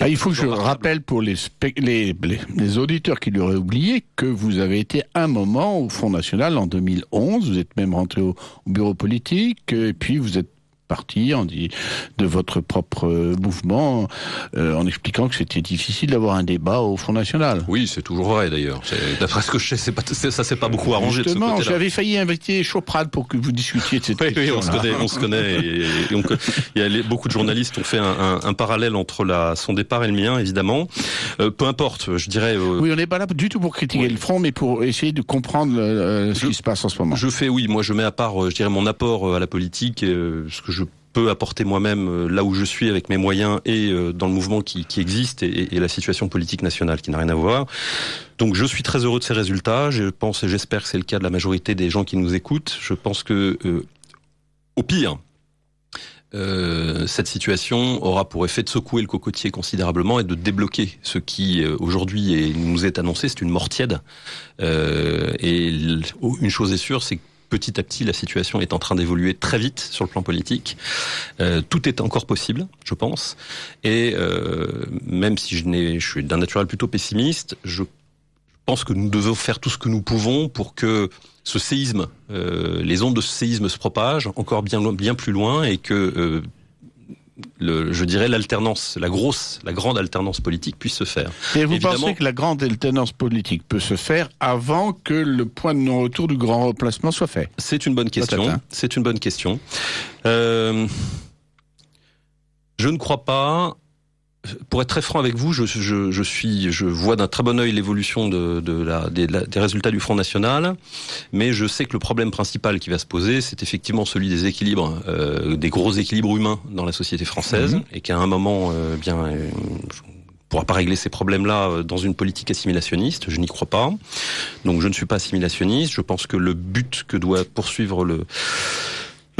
il faut que je rappelle pour les auditeurs qui l'auraient oublié que vous avez été un moment au Front National en 2011. Vous êtes même rentré au bureau politique et puis vous êtes parti de votre propre mouvement en expliquant que c'était difficile d'avoir un débat au Front National. Oui, c'est toujours vrai d'ailleurs. D'après ce que je sais, ça s'est pas beaucoup arrangé. Justement, de ce côté-là. J'avais failli inviter Choprade pour que vous discutiez de cette question. Oui, on se connaît. Il y a beaucoup de journalistes ont fait un parallèle entre son départ et le mien, évidemment. Peu importe, je dirais. Oui, on n'est pas là du tout pour critiquer le Front, mais pour essayer de comprendre ce qui se passe en ce moment. Moi je mets à part, je dirais, mon apport à la politique, ce que je peux apporter moi-même là où je suis avec mes moyens et dans le mouvement qui existe et la situation politique nationale qui n'a rien à voir. Donc je suis très heureux de ces résultats. Je pense et j'espère que c'est le cas de la majorité des gens qui nous écoutent. Je pense que au pire, cette situation aura pour effet de secouer le cocotier considérablement et de débloquer ce qui aujourd'hui nous est annoncé. C'est une mort tiède. Et une chose est sûre, c'est que petit à petit, la situation est en train d'évoluer très vite sur le plan politique. Tout est encore possible, je pense. Et même si je suis d'un naturel plutôt pessimiste, je pense que nous devons faire tout ce que nous pouvons pour que ce séisme, les ondes de ce séisme se propagent encore bien plus loin et que je dirais l'alternance, la grande alternance politique puisse se faire. Et vous pensez que la grande alternance politique peut se faire avant que le point de non-retour du grand remplacement soit fait? C'est une bonne question. C'est une bonne question. Je ne crois pas. Pour être très franc avec vous, je vois d'un très bon œil l'évolution des résultats du Front National, mais je sais que le problème principal qui va se poser, c'est effectivement celui des équilibres, des gros équilibres humains dans la société française, et qu'à un moment, on pourra pas régler ces problèmes-là dans une politique assimilationniste. Je n'y crois pas. Donc je ne suis pas assimilationniste. Je pense que le but que doit poursuivre le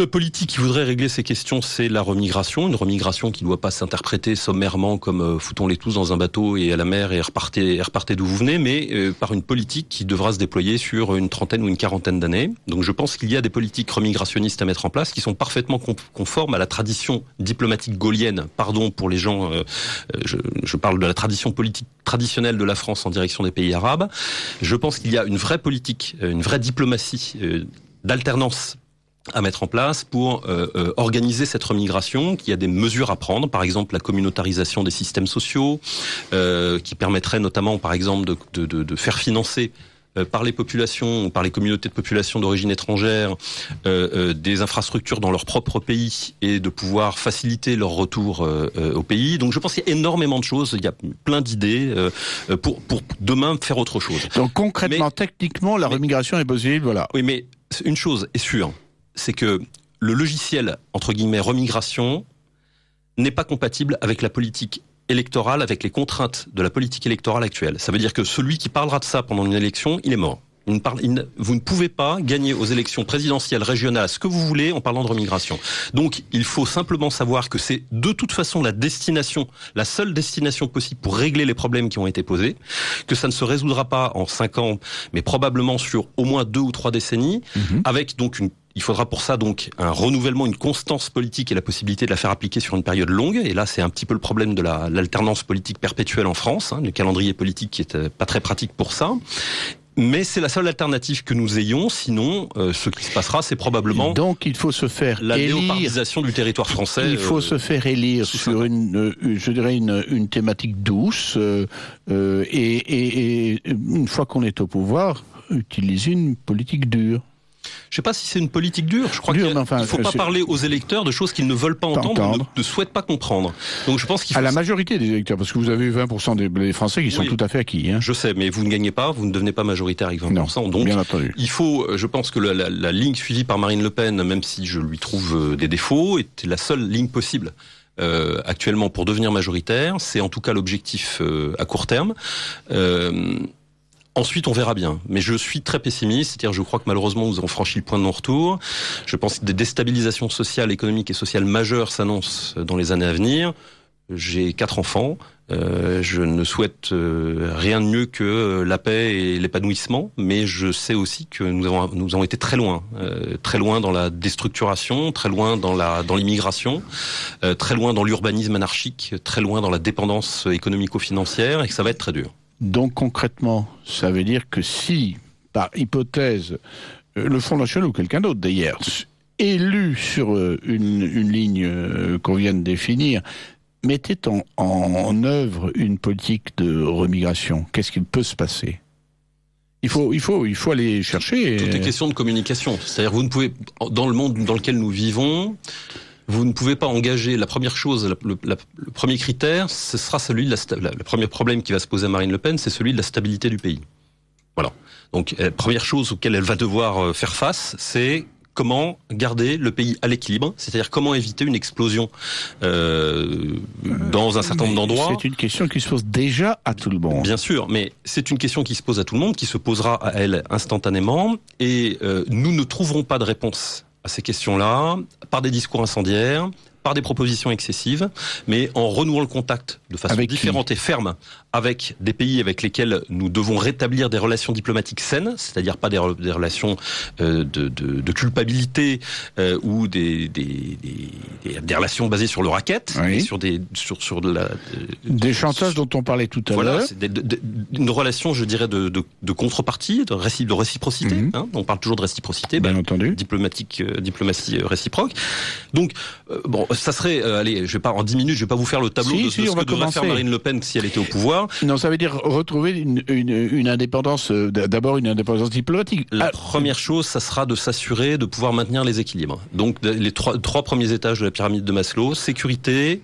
politique qui voudrait régler ces questions, c'est la remigration. Une remigration qui ne doit pas s'interpréter sommairement comme foutons-les tous dans un bateau et à la mer et repartez d'où vous venez, mais par une politique qui devra se déployer sur une trentaine ou une quarantaine d'années. Donc je pense qu'il y a des politiques remigrationnistes à mettre en place qui sont parfaitement conformes à la tradition diplomatique gaulienne. Pardon pour les gens, je parle de la tradition politique traditionnelle de la France en direction des pays arabes. Je pense qu'il y a une vraie politique, une vraie diplomatie d'alternance à mettre en place pour organiser cette remigration, qu'il y a des mesures à prendre, par exemple la communautarisation des systèmes sociaux, qui permettrait notamment, par exemple, de faire financer par les populations, par les communautés de population d'origine étrangère, des infrastructures dans leur propre pays et de pouvoir faciliter leur retour au pays. Donc je pense qu'il y a énormément de choses, il y a plein d'idées pour demain faire autre chose. Donc concrètement, techniquement, la remigration est possible, voilà. Oui, mais une chose est sûre, c'est que le logiciel, entre guillemets, remigration, n'est pas compatible avec la politique électorale, avec les contraintes de la politique électorale actuelle. Ça veut dire que celui qui parlera de ça pendant une élection, il est mort. Vous ne pouvez pas gagner aux élections présidentielles, régionales, ce que vous voulez en parlant de remigration. Donc, il faut simplement savoir que c'est de toute façon la seule destination possible pour régler les problèmes qui ont été posés, que ça ne se résoudra pas en 5 ans, mais probablement sur au moins 2 ou 3 décennies, avec donc il faudra pour ça donc un renouvellement, une constance politique et la possibilité de la faire appliquer sur une période longue. Et là, c'est un petit peu le problème de l'alternance politique perpétuelle en France, le calendrier politique qui est pas très pratique pour ça. Mais c'est la seule alternative que nous ayons, sinon ce qui se passera, c'est probablement donc il faut se faire la léopardisation du territoire français. Il faut se faire élire sur une thématique douce et une fois qu'on est au pouvoir, utiliser une politique dure. Je ne sais pas si c'est une politique dure. Je crois qu'il ne faut pas parler aux électeurs de choses qu'ils ne veulent pas entendre ou ne souhaitent pas comprendre. Donc je pense qu'il faut... À la majorité des électeurs, parce que vous avez 20% des Français qui sont tout à fait acquis. Je sais, mais vous ne gagnez pas, vous ne devenez pas majoritaire avec 20%. Non, donc bien entendu. Il faut, je pense que la ligne suivie par Marine Le Pen, même si je lui trouve des défauts, est la seule ligne possible. Actuellement pour devenir majoritaire, c'est en tout cas l'objectif à court terme. Ensuite, on verra bien. Mais je suis très pessimiste, c'est-à-dire je crois que malheureusement, nous avons franchi le point de non-retour. Je pense que des déstabilisations sociales, économiques et sociales majeures s'annoncent dans les années à venir. J'ai 4 enfants. Je ne souhaite rien de mieux que la paix et l'épanouissement, mais je sais aussi que nous avons été très loin dans la déstructuration, très loin dans l'immigration, très loin dans l'urbanisme anarchique, très loin dans la dépendance économico-financière, et que ça va être très dur. Donc concrètement, ça veut dire que si, par hypothèse, le Front National ou quelqu'un d'autre d'ailleurs, élu sur une ligne qu'on vient de définir, mettait en œuvre une politique de remigration, qu'est-ce qu'il peut se passer ? Il faut aller chercher... Tout est question de communication. C'est-à-dire vous ne pouvez, dans le monde dans lequel nous vivons... Vous ne pouvez pas engager, la première chose, le premier critère, ce sera celui de le premier problème qui va se poser à Marine Le Pen, c'est celui de la stabilité du pays. Voilà. Donc, la première chose auquel elle va devoir faire face, c'est comment garder le pays à l'équilibre, c'est-à-dire comment éviter une explosion dans un certain nombre d'endroits. C'est une question qui se pose déjà à tout le monde. Bien sûr, mais c'est une question qui se pose à tout le monde, qui se posera à elle instantanément, et nous ne trouverons pas de réponse à ces questions-là, par des discours incendiaires, par des propositions excessives, mais en renouant le contact de façon différente et ferme avec des pays avec lesquels nous devons rétablir des relations diplomatiques saines, c'est-à-dire pas des relations de culpabilité ou des relations basées sur le racket, et sur des chantages dont on parlait tout à l'heure. Une relation, je dirais, de contrepartie, de réciprocité. On parle toujours de réciprocité, bien entendu. Diplomatie réciproque. Donc, ça serait, allez, je vais pas en 10 minutes, je vais pas vous faire le tableau de ce que devrait faire Marine Le Pen si elle était au pouvoir. Non, ça veut dire retrouver une indépendance, d'abord une indépendance diplomatique. La première chose, ça sera de s'assurer de pouvoir maintenir les équilibres. Donc les trois premiers étages de la pyramide de Maslow: sécurité,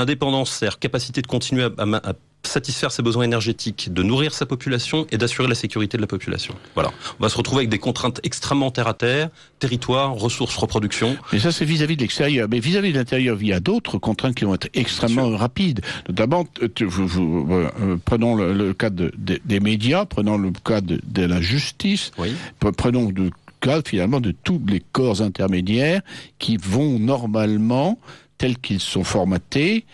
Indépendance, c'est-à-dire capacité de continuer à satisfaire ses besoins énergétiques, de nourrir sa population et d'assurer la sécurité de la population. Voilà. On va se retrouver avec des contraintes extrêmement terre à terre, territoire, ressources, reproduction. Mais ça, c'est vis-à-vis de l'extérieur. Mais vis-à-vis de l'intérieur, il y a d'autres contraintes qui vont être extrêmement rapides. Notamment, prenons le cas des médias, prenons le cas de la justice, oui. Prenons le cas finalement de tous les corps intermédiaires qui vont normalement, tels qu'ils sont formatés,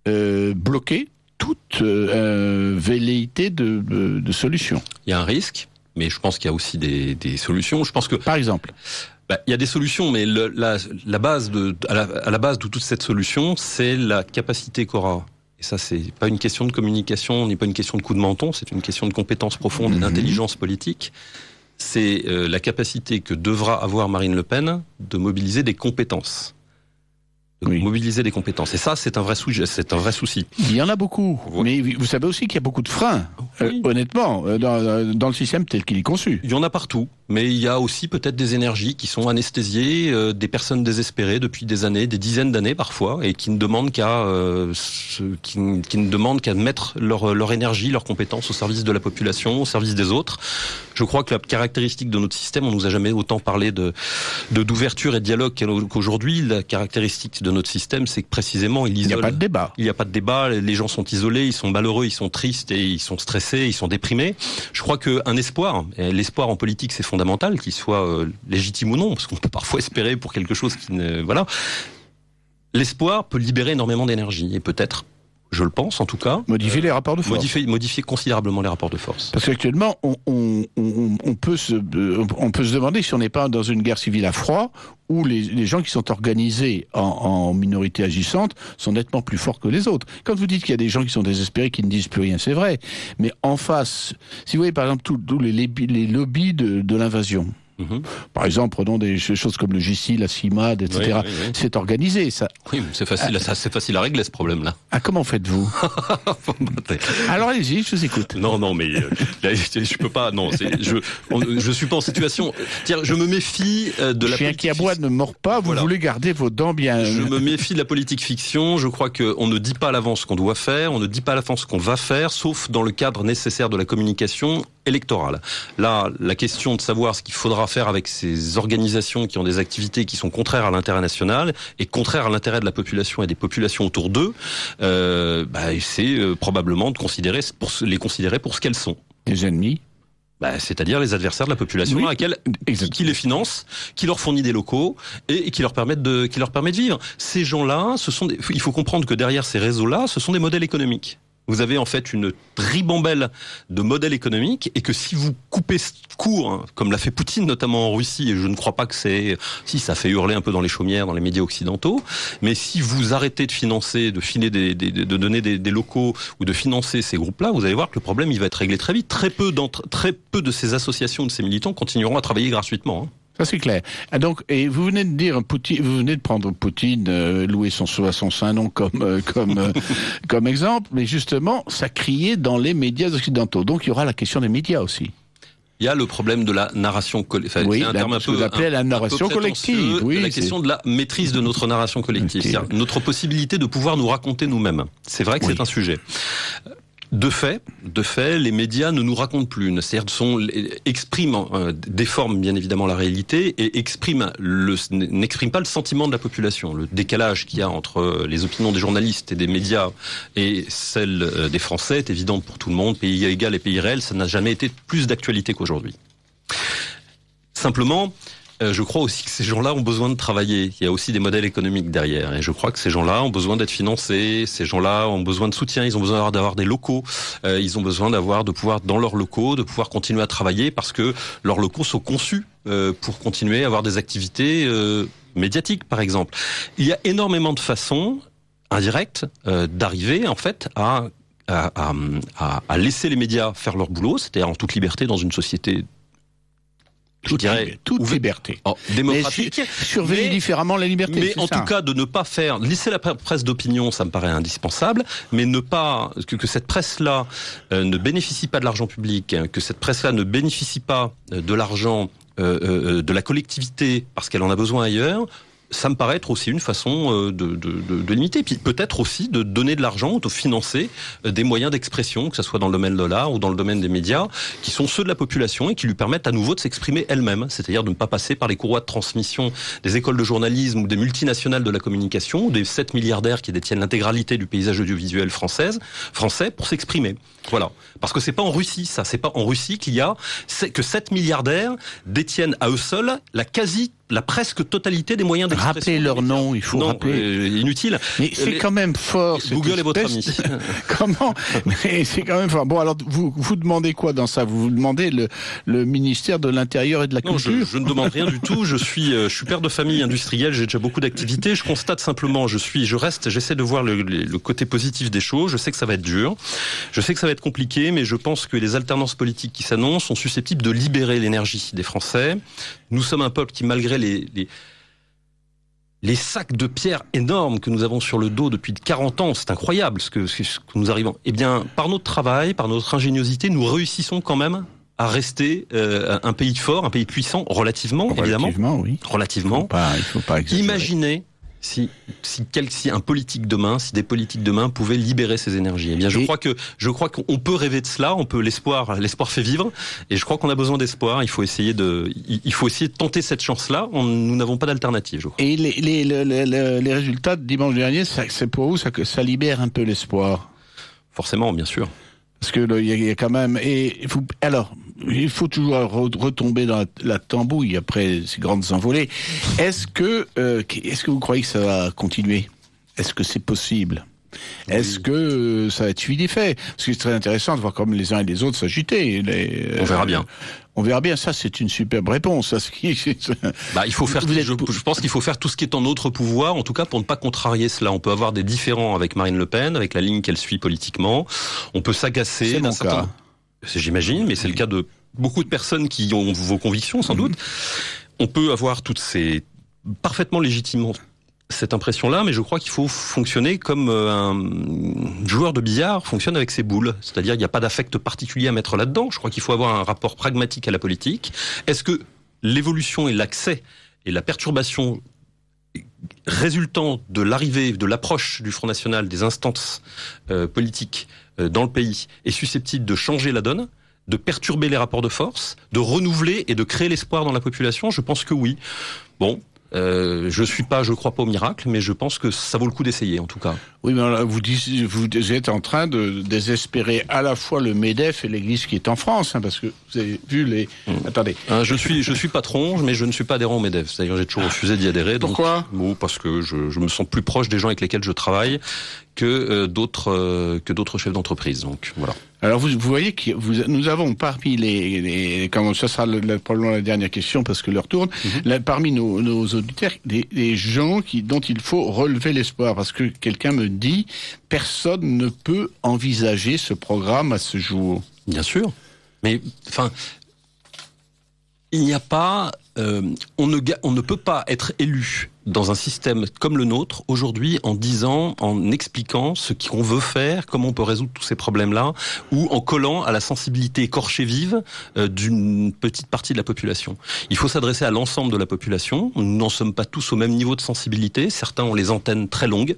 bloquer toute velléité de solution. Il y a un risque, mais je pense qu'il y a aussi des solutions. Je pense que, par exemple, il y a des solutions, mais la base à la base de toute cette solution, c'est la capacité qu'aura. Et ça, c'est pas une question de communication, ni pas une question de coup de menton, c'est une question de compétence profonde et d'intelligence politique. C'est la capacité que devra avoir Marine Le Pen de mobiliser des compétences. Mobiliser des compétences. Et ça, c'est un vrai souci. Il y en a beaucoup. Oui. Mais vous savez aussi qu'il y a beaucoup de freins, honnêtement, dans le système tel qu'il est conçu. Il y en a partout. Mais il y a aussi peut-être des énergies qui sont anesthésiées, des personnes désespérées depuis des années, des dizaines d'années parfois, et qui ne demandent qu'à mettre leur énergie, leurs compétences au service de la population, au service des autres. Je crois que la caractéristique de notre système, on nous a jamais autant parlé d'ouverture et de dialogue qu'aujourd'hui. La caractéristique de notre système, c'est que précisément, il isole. Il n'y a pas de débat. Il n'y a pas de débat. Les gens sont isolés, ils sont malheureux, ils sont tristes et ils sont stressés, ils sont déprimés. Je crois qu'un espoir, et l'espoir en politique, c'est fondamental, qu'il soit légitime ou non, parce qu'on peut parfois espérer pour quelque chose qui ne... Voilà. L'espoir peut libérer énormément d'énergie, et peut-être, je le pense en tout cas... Modifier les rapports de force. Modifier considérablement les rapports de force. Parce qu'actuellement, on peut se demander si on n'est pas dans une guerre civile à froid, où les gens qui sont organisés en minorité agissante sont nettement plus forts que les autres. Quand vous dites qu'il y a des gens qui sont désespérés, qui ne disent plus rien, c'est vrai. Mais en face, si vous voyez par exemple tous les lobbies de l'invasion, par exemple, prenons des choses comme le GICI, la CIMAD, etc. Oui. C'est organisé, ça. Oui, c'est facile à régler ce problème-là. Ah, comment faites-vous? Alors allez-y, je vous écoute. Non, mais je peux pas. Non, je suis pas en situation. Je me méfie de la. Chien qui aboie ne mord pas. Vous voulez garder vos dents bien. Je me méfie de la politique fiction. Je crois qu'on ne dit pas à l'avance ce qu'on doit faire, on ne dit pas à l'avance ce qu'on va faire, sauf dans le cadre nécessaire de la communication électorale. Là, la question de savoir ce qu'il faudra faire avec ces organisations qui ont des activités qui sont contraires à l'intérêt national et contraires à l'intérêt de la population et des populations autour d'eux, c'est probablement de les considérer pour ce qu'elles sont. Des ennemis. C'est-à-dire les adversaires de la population, qui les finance, qui leur fournit des locaux et qui leur permettent de vivre. Ces gens-là, il faut comprendre que derrière ces réseaux-là, ce sont des modèles économiques. Vous avez en fait une ribambelle de modèles économiques et que si vous coupez court, comme l'a fait Poutine notamment en Russie, et je ne crois pas que ça fait hurler un peu dans les chaumières, dans les médias occidentaux, mais si vous arrêtez de financer, de donner des locaux ou de financer ces groupes-là, vous allez voir que le problème il va être réglé très vite. Très peu de ces associations, de ces militants continueront à travailler gratuitement. Ça c'est clair. Donc, et vous venez de dire vous venez de prendre Poutine, louer son saint nom comme exemple, mais justement, ça criait dans les médias occidentaux. Donc, il y aura la question des médias aussi. Il y a le problème de la narration collective. Oui, ce que vous appelez la narration collective. Oui, la question de la maîtrise de notre narration collective. C'est-à-dire notre possibilité de pouvoir nous raconter nous-mêmes. C'est vrai que c'est un sujet. De fait, les médias ne nous racontent plus. C'est-à-dire expriment, déforment bien évidemment la réalité et n'expriment pas le sentiment de la population. Le décalage qu'il y a entre les opinions des journalistes et des médias et celles des Français est évident pour tout le monde. Pays égal et pays réel, ça n'a jamais été plus d'actualité qu'aujourd'hui. Simplement, je crois aussi que ces gens-là ont besoin de travailler. Il y a aussi des modèles économiques derrière. Et je crois que ces gens-là ont besoin d'être financés. Ces gens-là ont besoin de soutien. Ils ont besoin d'avoir des locaux. Ils ont besoin de pouvoir, dans leurs locaux, de pouvoir continuer à travailler parce que leurs locaux sont conçus pour continuer à avoir des activités médiatiques, par exemple. Il y a énormément de façons indirectes d'arriver, en fait, à laisser les médias faire leur boulot, c'est-à-dire en toute liberté dans une société toute liberté. Démocratique. Surveiller différemment la liberté. Mais en tout cas, de ne pas laisser la presse d'opinion, ça me paraît indispensable, mais ne pas, que cette presse-là ne bénéficie pas de l'argent public, que cette presse-là ne bénéficie pas de l'argent de la collectivité parce qu'elle en a besoin ailleurs. ça me paraît être aussi une façon de limiter. Puis peut-être aussi de donner de l'argent, de financer des moyens d'expression, que ce soit dans le domaine de l'art ou dans le domaine des médias, qui sont ceux de la population et qui lui permettent à nouveau de s'exprimer elle-même. C'est-à-dire de ne pas passer par les courroies de transmission des écoles de journalisme ou des multinationales de la communication ou des 7 milliardaires qui détiennent l'intégralité du paysage audiovisuel français pour s'exprimer. Voilà. Parce que c'est pas en Russie, ça. C'est pas en Russie que 7 milliardaires détiennent à eux seuls la presque totalité des moyens d'expression. Rappelez leur nom, il faut rappeler. Inutile. Mais c'est quand même fort. Google est votre ami. Comment? Mais c'est quand même fort. Bon, alors, vous demandez quoi dans ça? Vous demandez le ministère de l'Intérieur et de la Culture? Non, je ne demande rien du tout. Je suis père de famille industrielle, j'ai déjà beaucoup d'activités. Je constate simplement, j'essaie de voir le côté positif des choses. Je sais que ça va être dur. Je sais que ça va être compliqué, mais je pense que les alternances politiques qui s'annoncent sont susceptibles de libérer l'énergie des Français. Nous sommes un peuple qui, malgré les sacs de pierre énormes que nous avons sur le dos depuis 40 ans, c'est incroyable ce que nous arrivons. Eh bien, par notre travail, par notre ingéniosité, nous réussissons quand même à rester un pays fort, un pays puissant, relativement, évidemment. Oui. Relativement. Il faut pas exagérer. Imaginez si un politique demain, si des politiques demain pouvaient libérer ces énergies. Eh bien, je crois qu'on peut rêver de cela. l'espoir fait vivre. Et je crois qu'on a besoin d'espoir. Il faut essayer de tenter cette chance-là. Nous n'avons pas d'alternative, je crois. Et les résultats de dimanche dernier, c'est pour vous, ça libère un peu l'espoir. Forcément, bien sûr. Parce que il y a quand même, il faut toujours retomber dans la tambouille après ces grandes envolées. Est-ce que vous croyez que ça va continuer? Est-ce que c'est possible? Oui. Est-ce que ça va être suivi des faits? Parce que c'est très intéressant de voir comme les uns et les autres s'agiter. On verra bien. On verra bien. Ça, c'est une superbe réponse. Il faut faire. Je pense qu'il faut faire tout ce qui est en notre pouvoir, en tout cas pour ne pas contrarier cela. On peut avoir des différends avec Marine Le Pen, avec la ligne qu'elle suit politiquement. On peut s'agacer. C'est mon cas. J'imagine, mais c'est le cas de beaucoup de personnes qui ont vos convictions, sans doute. On peut avoir toutes ces parfaitement légitimement cette impression-là, mais je crois qu'il faut fonctionner comme un joueur de billard fonctionne avec ses boules. C'est-à-dire qu'il n'y a pas d'affect particulier à mettre là-dedans. Je crois qu'il faut avoir un rapport pragmatique à la politique. Est-ce que l'évolution et l'accès et la perturbation résultant de l'arrivée, de l'approche du Front National, des instances politiques dans le pays, est susceptible de changer la donne, de perturber les rapports de force, de renouveler et de créer l'espoir dans la population? Je pense que oui. Bon. Je crois pas au miracle, mais je pense que ça vaut le coup d'essayer, en tout cas. Oui, mais alors, vous êtes en train de désespérer à la fois le MEDEF et l'Église qui est en France, parce que vous avez vu les... Attendez. Je suis patron, mais je ne suis pas adhérent au MEDEF. C'est-à-dire, j'ai toujours refusé d'y adhérer. Pourquoi? Parce que je me sens plus proche des gens avec lesquels je travaille que d'autres chefs d'entreprise. Donc, voilà. Alors vous voyez que nous avons parmi les comment ça sera probablement la dernière question parce que l'heure tourne. Parmi nos auditeurs, des gens dont il faut relever l'espoir parce que quelqu'un me dit personne ne peut envisager ce programme à ce jour. Bien sûr, mais il n'y a pas, on ne peut pas être élu dans un système comme le nôtre aujourd'hui en disant, en expliquant ce qu'on veut faire, comment on peut résoudre tous ces problèmes-là, ou en collant à la sensibilité écorchée vive d'une petite partie de la population. Il faut s'adresser à l'ensemble de la population. Nous n'en sommes pas tous au même niveau de sensibilité. Certains ont les antennes très longues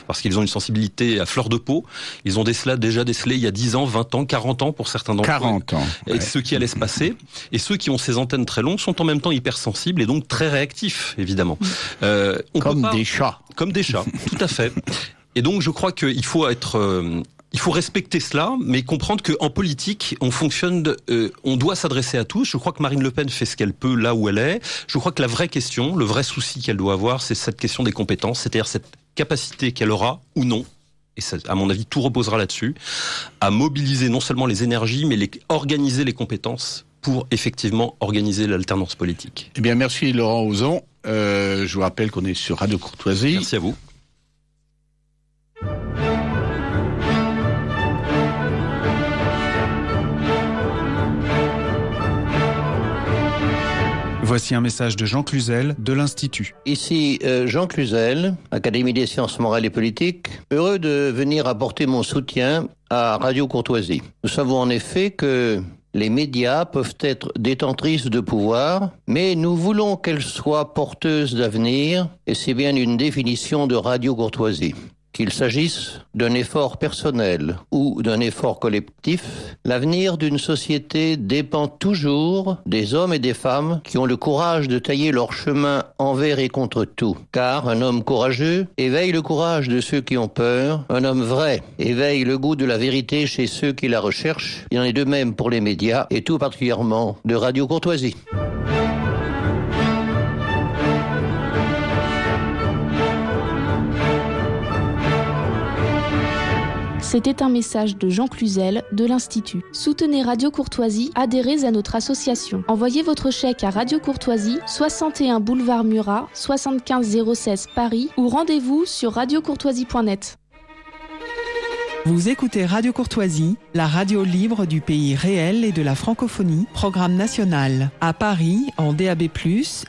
parce qu'ils ont une sensibilité à fleur de peau. Ils ont déjà décelé il y a 10 ans, 20 ans, 40 ans pour certains d'entre eux. 40 ans. Et ce qui allait se passer. Et ceux qui ont ces antennes très longues sont en même temps hypersensibles et donc très réactifs, évidemment. Des chats. Comme des chats, tout à fait. Et donc je crois qu'il faut il faut respecter cela, mais comprendre qu'en politique, on doit s'adresser à tous. Je crois que Marine Le Pen fait ce qu'elle peut là où elle est. Je crois que la vraie question, le vrai souci qu'elle doit avoir, c'est cette question des compétences, c'est-à-dire cette capacité qu'elle aura ou non, et ça, à mon avis tout reposera là-dessus, à mobiliser non seulement les énergies, mais organiser les compétences pour effectivement organiser l'alternance politique. Eh bien, merci Laurent Ozon. Je vous rappelle qu'on est sur Radio Courtoisie. Merci à vous. Voici un message de Jean Cluzel de l'Institut. Ici Jean Cluzel, Académie des sciences morales et politiques, heureux de venir apporter mon soutien à Radio Courtoisie. Nous savons en effet que Les médias peuvent être détentrices de pouvoir, mais nous voulons qu'elles soient porteuses d'avenir, et c'est bien une définition de radio-courtoisie. Qu'il s'agisse d'un effort personnel ou d'un effort collectif, l'avenir d'une société dépend toujours des hommes et des femmes qui ont le courage de tailler leur chemin envers et contre tout. Car un homme courageux éveille le courage de ceux qui ont peur, un homme vrai éveille le goût de la vérité chez ceux qui la recherchent. Il en est de même pour les médias et tout particulièrement de Radio Courtoisie. C'était un message de Jean Cluzel de l'Institut. Soutenez Radio Courtoisie, adhérez à notre association. Envoyez votre chèque à Radio Courtoisie, 61 boulevard Murat, 75 016 Paris ou rendez-vous sur radiocourtoisie.net. Vous écoutez Radio Courtoisie, la radio libre du pays réel et de la francophonie, programme national. À Paris, en DAB+,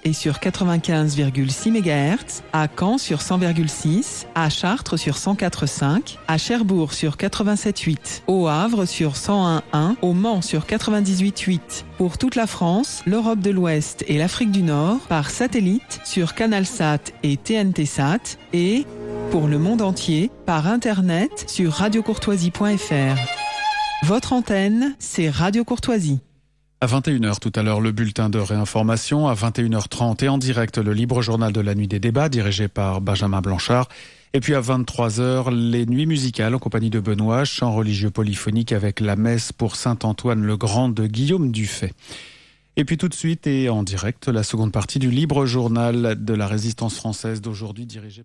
et sur 95,6 MHz, à Caen sur 100,6, à Chartres sur 104,5, à Cherbourg sur 87,8, au Havre sur 101,1, au Mans sur 98,8. Pour toute la France, l'Europe de l'Ouest et l'Afrique du Nord, par satellite sur Canalsat et TNT-Sat, et pour le monde entier, par Internet sur radiocourtoisie.fr. Votre antenne, c'est Radio Courtoisie. À 21h tout à l'heure, le bulletin de réinformation. À 21h30 et en direct, le libre journal de la nuit des débats, dirigé par Benjamin Blanchard. Et puis à 23h, les nuits musicales en compagnie de Benoît, chant religieux polyphonique avec la messe pour Saint-Antoine le Grand de Guillaume Dufay. Et puis tout de suite et en direct, la seconde partie du libre journal de la résistance française d'aujourd'hui, dirigé par